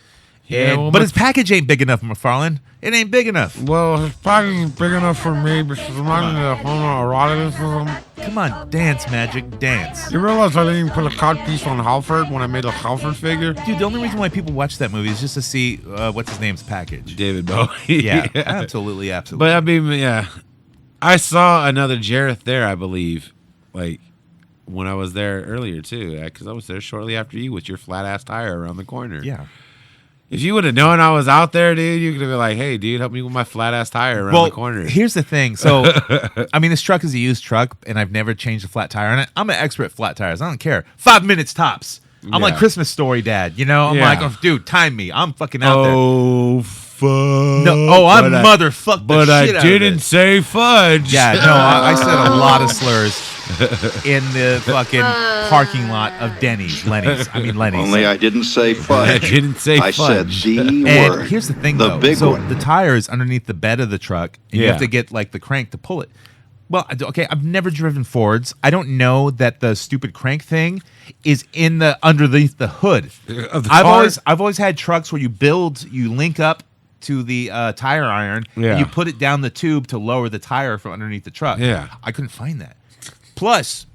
But his package ain't big enough, McFarlane. It ain't big enough. Well, his package is big enough for me because I'm not into homoeroticism. Come on, dance, Magic, dance. You realize I didn't even put a cod piece on Halford when I made a Halford figure? Dude, the only reason why people watch that movie is just to see what's his name's package. David Bowie. Yeah, absolutely. But I mean, yeah. I saw another Jareth there, I believe, like when I was there earlier too, because I was there shortly after you with your flat ass tire around the corner. Yeah. If you would have known I was out there, dude, you could have been like, "Hey, dude, help me with my flat ass tire around the corner." Here's the thing. So, I mean, this truck is a used truck, and I've never changed a flat tire on it. I'm an expert at flat tires. I don't care. 5 minutes tops. I'm like Christmas Story Dad. You know, I'm like, oh, dude, time me. I'm fucking out there. Oh, fuck. No, I'm motherfucked the shit out of it. But I didn't say fudge. Yeah, no, I said a lot of slurs in the fucking parking lot of Lenny's. Only I didn't say fudge. I didn't say I fudge. said the word. And here's the thing, the though. big So one. the tire is underneath the bed of the truck, and you Yeah. have to get like the crank to pull it. Well, okay, I've never driven Fords. I don't know that the stupid crank thing is in the underneath the hood. Of the I've car? always had trucks where you link up to the tire iron, and you put it down the tube to lower the tire from underneath the truck. Yeah. I couldn't find that. Plus,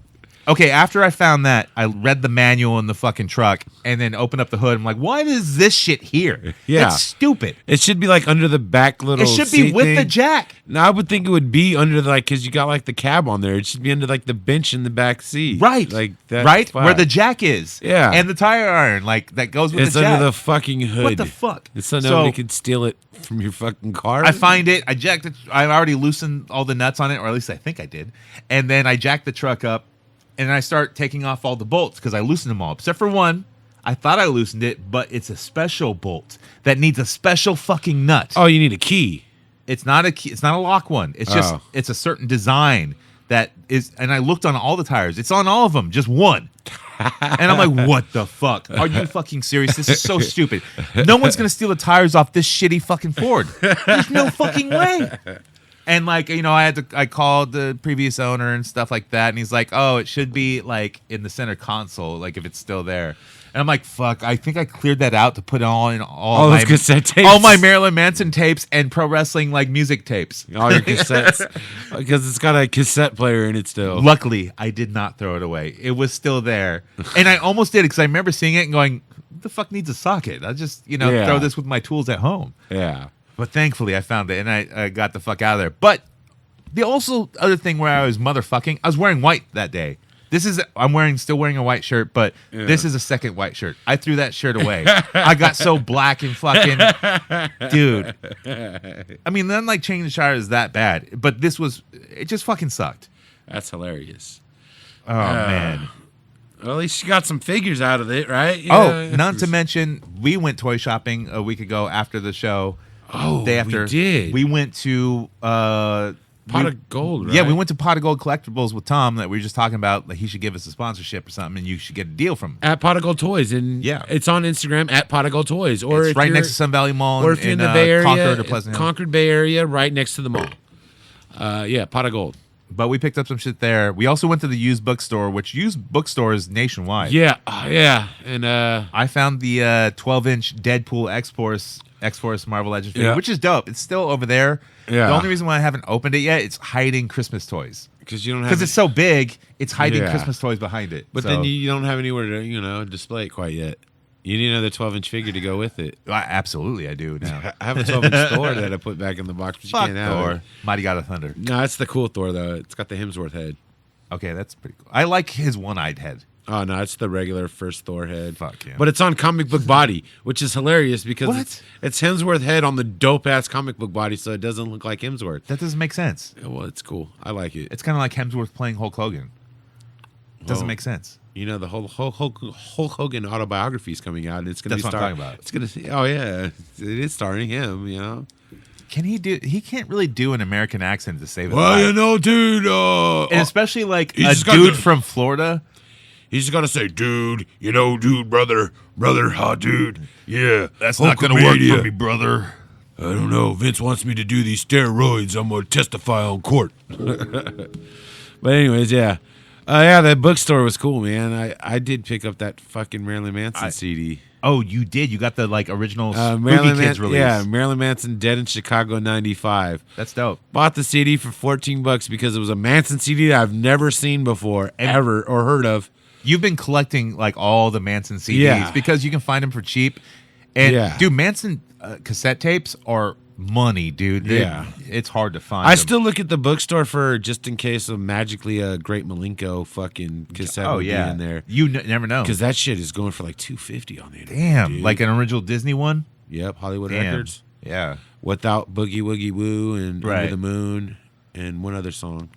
okay, after I found that, I read the manual in the fucking truck and then opened up the hood. I'm like, why is this shit here? Yeah. That's stupid. It should be like under the back little. It should be seat with thing. the jack. No, I would think it would be under the, like, because you got like the cab on there. It should be under like the bench in the back seat. Right. Like that. Right? spot. Where the jack is. Yeah. And the tire iron, like, that goes with It's the jack. under the fucking hood. What the fuck? It's so nobody can steal it from your fucking car. I find it. I jacked it. I already loosened all the nuts on it, or at least I think I did. And then I jacked the truck up, and I start taking off all the bolts because I loosened them all, except for one. I thought I loosened it, but it's a special bolt that needs a special fucking nut. Oh, you need a key. It's not a key. It's not a lock one. It's just it's a certain design that is. And I looked on all the tires. It's on all of them, just one. And I'm like, what the fuck? Are you fucking serious? This is so stupid. No one's gonna steal the tires off this shitty fucking Ford. There's no fucking way. And like, you know, I called the previous owner and stuff like that, and he's like, oh, it should be like in the center console, like if it's still there. And I'm like, fuck, I think I cleared that out to put all All my those cassette tapes. all my Marilyn Manson tapes and pro wrestling like music tapes. All your cassettes. Because it's got a cassette player in it still. Luckily, I did not throw it away. It was still there. And I almost did because I remember seeing it and going, what the fuck needs a socket? I'll just, throw this with my tools at home. Yeah. But thankfully, I found it and I got the fuck out of there. But the also other thing where I was motherfucking, I was wearing white that day. I'm still wearing a white shirt, but this is a second white shirt. I threw that shirt away. I got so black and fucking, dude. I mean, nothing like changing the tire is that bad, but it just fucking sucked. That's hilarious. Oh man. Well, at least you got some figures out of it, right? Not to mention, we went toy shopping a week ago after the show. Oh, day after. we did. We went to Pot of Gold, right? Yeah, we went to Pot of Gold Collectibles with Tom that we were just talking about. Like he should give us a sponsorship or something, and you should get a deal from him. At Pot of Gold Toys, and it's on Instagram at Pot of Gold Toys, or it's right next to Sun Valley Mall, or if you're in the Bay Area, Concord or Pleasant Hill. Concord Bay Area, right next to the mall. Pot of Gold. But we picked up some shit there. We also went to the used bookstore, which used bookstore is nationwide. Yeah, and I found the 12-inch Deadpool X-Force Marvel Legends figure, which is dope. It's still over there. Yeah. The only reason why I haven't opened it yet, it's hiding Christmas toys. Because you don't have because it's so big, it's hiding Christmas toys behind it. But then you don't have anywhere to display it quite yet. You need another 12-inch figure to go with it. Absolutely, I do now. I have a 12-inch Thor that I put back in the box, but you can't have Thor. it. Mighty God of Thunder. No, it's the cool Thor though. It's got the Hemsworth head. Okay, that's pretty cool. I like his one-eyed head. Oh no, it's the regular first Thor head. Fuck yeah. But it's on comic book body, which is hilarious because it's Hemsworth head on the dope ass comic book body, so it doesn't look like Hemsworth. That doesn't make sense. Yeah, well, it's cool. I like it. It's kind of like Hemsworth playing Hulk Hogan. It doesn't make sense. You know, the whole Hulk Hogan autobiography is coming out, and it's going to be That's what I'm talking about. It's going to. Oh yeah, it is starring him. You know. Can he do? He can't really do an American accent to save his Well, life. you know, dude. And especially like a just got dude to- from Florida. He's got to say, dude, dude, brother, dude. Yeah, That's not going to work for me, brother. I don't know. Vince wants me to do these steroids. I'm going to testify on court. But anyways, yeah. That bookstore was cool, man. I did pick up that fucking Marilyn Manson CD. Oh, you did? You got the like original Marilyn Spooky Kids release? Yeah, Marilyn Manson Dead in Chicago '95. That's dope. Bought the CD for $14 because it was a Manson CD that I've never seen before, ever, or heard of. You've been collecting like all the Manson CDs because you can find them for cheap. And dude, Manson cassette tapes are money, dude. Yeah. It's hard to find. I them. still look at the bookstore for just in case of magically a Great Malenko fucking cassette would be in there. You never know. Because that shit is going for like $250 on the internet. Damn, dude. like an original Disney one? Yep, Hollywood Damn. Records. Yeah. Without Boogie Woogie Woo and Right. Under the Moon and one other song.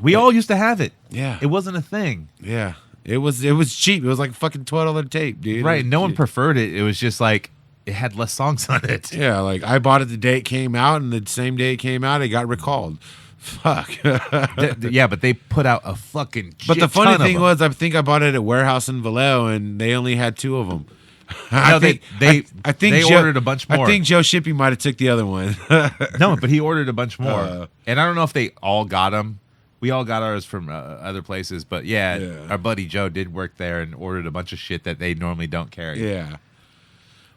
We all used to have it. Yeah. It wasn't a thing. Yeah. It was cheap. It was like a fucking $12 tape, dude. Right. No one Yeah. preferred it. It was just like it had less songs on it. Yeah, like I bought it the day it came out, and the same day it came out, it got recalled. Fuck. Yeah, but they put out a fucking But the shit funny ton of thing them. was, I think I bought it at Warehouse in Vallejo, and they only had 2 of them. No, I think they Joe, ordered a bunch more. I think Joe Shippey might have took the other one. No, but he ordered a bunch more. And I don't know if they all got them. We all got ours from other places. But yeah, our buddy Joe did work there and ordered a bunch of shit that they normally don't carry. Yeah.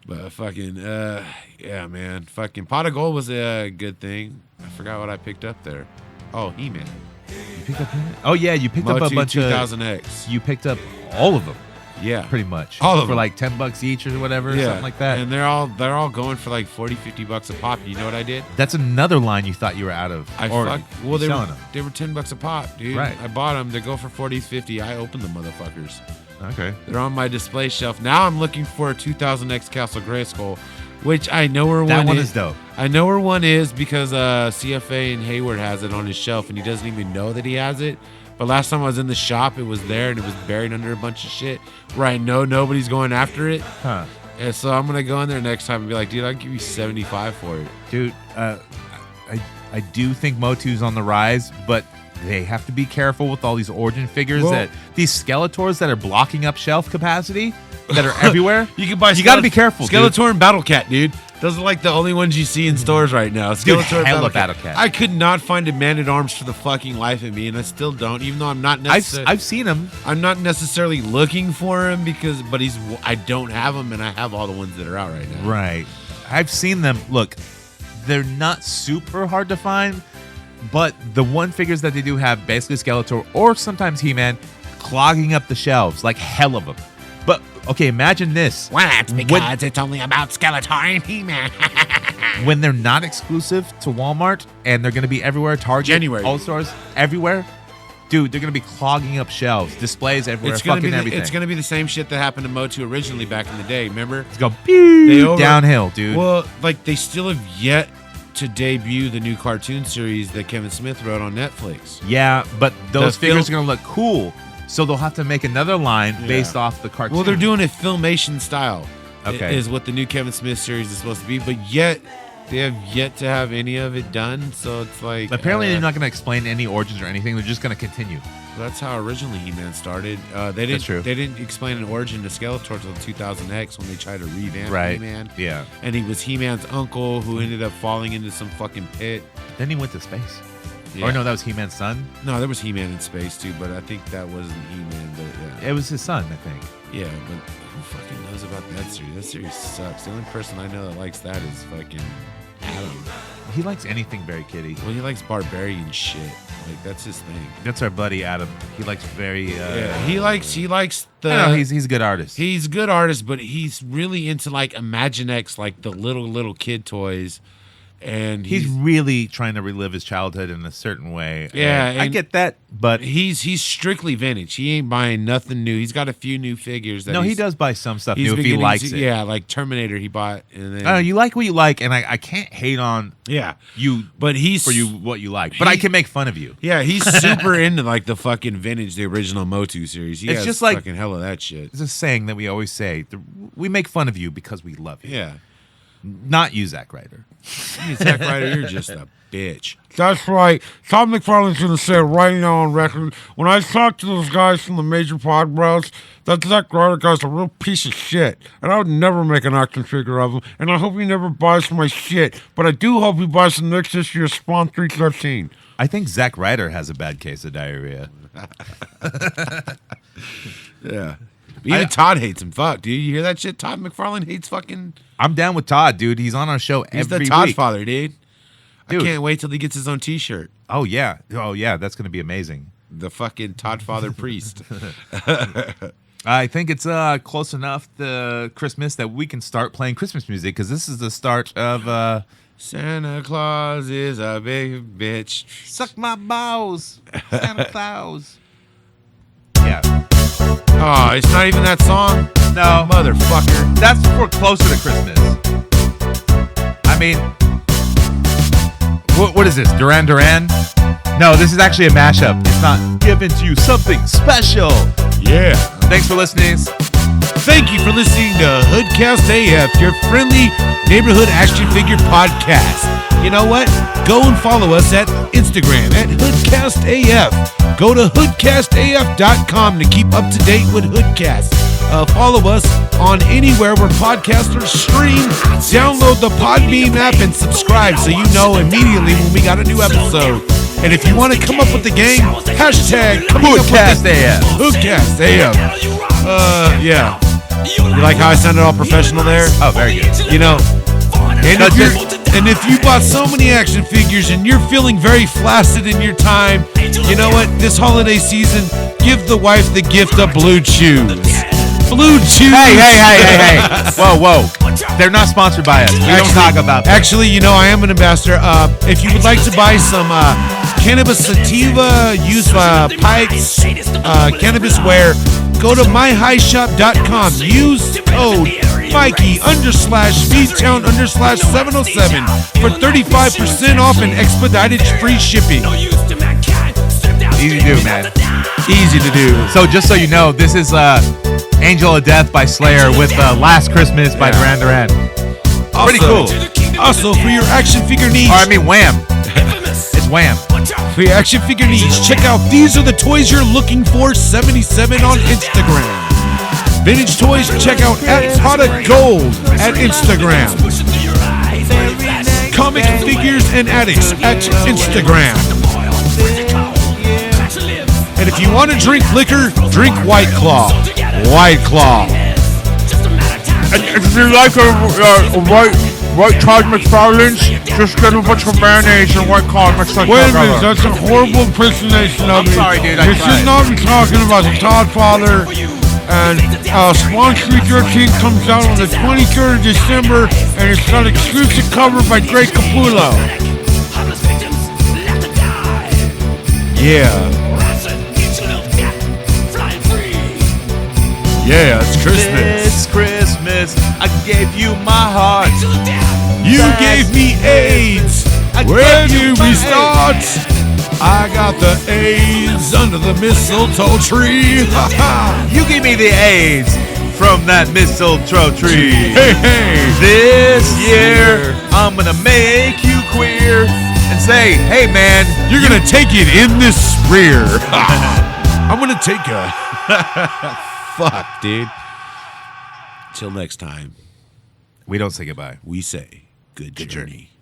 But fucking, yeah, man. Fucking Pot of Gold was a good thing. I forgot what I picked up there. Oh, He-Man. You picked up He-Man? Oh, yeah, you picked up a Motu bunch 2000X. You picked up all of them. Yeah. Pretty much. All of for them. like $10 each or whatever, something like that. And they're all going for like $40-50 a pop. You know what I did? That's another line you thought you were out of. Well, you're they selling were, them. they were $10 a pop, dude. Right. I bought them. They go for $40-50. I opened the motherfuckers. Okay. They're on my display shelf. Now I'm looking for a 2000X Castle Grayskull, which I know where That one one is. is dope. I know where one is because CFA and Hayward has it on his shelf, and he doesn't even know that he has it. But last time I was in the shop, it was there, and it was buried under a bunch of shit where I know nobody's going after it. Huh. And so I'm going to go in there next time and be like, dude, I'll give you $75 for it. Dude, I do think Motu's on the rise, but they have to be careful with all these origin figures these Skeletors that are blocking up shelf capacity that are everywhere. You can buy. You got to be careful. Skeletor and Battle Cat, dude. Those are like the only ones you see in stores right now. Skeletor and hella Battle Cat. Battle Cat. I could not find a Man at Arms for the fucking life of me, and I still don't. Even though I'm not necessarily. I've seen him. I'm not necessarily looking for him but I don't have him, and I have all the ones that are out right now. Right. I've seen them. Look, they're not super hard to find, but the one figures that they do have, basically Skeletor or sometimes He-Man, clogging up the shelves, like hell of them. But, okay, imagine this. Well, that's because it's only about Skeletor and He-Man. When they're not exclusive to Walmart and they're going to be everywhere, Target, January. all stores, everywhere, dude, they're going to be clogging up shelves, displays everywhere, It's gonna fucking be everything. it's gonna be the same shit that happened to Motu originally back in the day. Remember? It's going downhill, dude. Well, like they still have yet to debut the new cartoon series that Kevin Smith wrote on Netflix. Yeah, but those The figures film- are going to look cool, so they'll have to make another line based off the cartoon. Well, they're doing it Filmation style. Okay. Is what the new Kevin Smith series is supposed to be, but yet they have yet to have any of it done. So it's like Apparently, they're not going to explain any origins or anything. They're just going to continue. That's how originally He-Man started. They didn't. That's true. They didn't explain an origin to Skeletor until 2000X when they tried to revamp Right. He-Man. Yeah. And he was He-Man's uncle who ended up falling into some fucking pit. Then he went to space. Yeah. Or no, that was He-Man's son. No, there was He-Man in space too, but I think that wasn't He-Man. But yeah, It was his son, I think. yeah. But who fucking knows about that series? That series sucks. The only person I know that likes that is fucking Adam. He likes anything very kitty. Well, he likes barbarian shit. Like that's his thing. That's our buddy Adam. He likes very. Yeah, he likes the. I know, he's a good artist. He's a good artist, but he's really into like Imaginext, like the little kid toys, and He's really trying to relive his childhood in a certain way. Yeah, And I and get that, but he's strictly vintage. He ain't buying nothing new. He's got a few new figures. That no, he he's- does buy some stuff he's new if he beginning likes to- it. Yeah, like Terminator, he bought, and then I don't know, you like what you like, and I can't hate on you, but he's for you what you like, but I can make fun of you. Yeah, he's super into like the fucking vintage, the original Motu series. He It's has just like- fucking hell of that shit. It's a saying that we always say: we make fun of you because we love you. Yeah, not you, Zack Ryder. Zack Ryder, you're just a bitch. That's right. Todd McFarlane's going to say it right now on record. When I talk to those guys from the major pod bros, that Zack Ryder guy's a real piece of shit. And I would never make an action figure of him. And I hope he never buys my shit. But I do hope he buys the next issue of Spawn 313. I think Zack Ryder has a bad case of diarrhea. Yeah. Even Todd hates him. Fuck, dude. You hear that shit? Todd McFarlane hates fucking... I'm down with Todd, dude. He's on our show He's every the Todd week. father, dude. Dude. I can't wait till he gets his own T-shirt. Oh yeah, that's gonna be amazing. The fucking Todd father priest. I think it's close enough to Christmas that we can start playing Christmas music because this is the start of Santa Claus is a big bitch. Suck my balls, Santa Claus. Yeah. Oh, it's not even that song? No. Motherfucker. That's for closer to Christmas. I mean, what is this? Duran Duran? No, this is actually a mashup. It's not giving to you something special. Yeah. Thanks for listening. Thank you for listening to Hoodcast AF, your friendly neighborhood action figure podcast. You know what? Go and follow us at Instagram at Hoodcast AF. Go to hoodcastaf.com to keep up to date with Hoodcast. Follow us on anywhere where podcasters stream. Download the Podbean app and subscribe so you know immediately when we got a new episode. And if you want to come up with the gang, hashtag Hoodcast AF. Hoodcast AF. Yeah. You like how I sounded all professional there? Oh, very good. You know, and if you bought so many action figures and you're feeling very flaccid in your time, you know what? This holiday season, give the wife the gift of Blue Chews. Blue Chews. Hey. Whoa. They're not sponsored by us. We don't talk about that. Actually, you know, I am an ambassador. If you would like to buy some cannabis sativa, use pipes, cannabis wear, go to myhighshop.com. Use code Mikey_V Town /707 for 35% off and expedited free shipping. Easy to do, man. Easy to do. So just so you know, this is Angel of Death by Slayer with Last Christmas by Duran Duran. Pretty cool. Also, for your action figure needs. Or I mean Wham. It's Wham. For your action figure needs, check out These Are the Toys You're Looking For 77 on Instagram. Vintage toys, check out at Product Gold at Instagram. Comic figures and addicts at Instagram. And if you want to drink liquor, drink White Claw. White Claw. And if you like a white Todd McFarlane's, just get a bunch of mayonnaise and white Claw mixed like that. Wait a minute, that's a horrible impersonation of me. I'm sorry, dude. This is not me talking about the Todd Father. And Spawn Street 13 comes out on the 23rd of December, and it's got exclusive cover by Greg Capullo. Yeah. Yeah, it's Christmas. It's Christmas. I gave you my heart. You gave me AIDS. Where do we start? I got the AIDS under the mistletoe tree. You gave me the AIDS from that mistletoe tree. Hey. This year, I'm gonna make you queer and say, hey man, you're gonna take it in this rear. I'm gonna take a fuck, dude. Till next time. We don't say goodbye. We say good journey.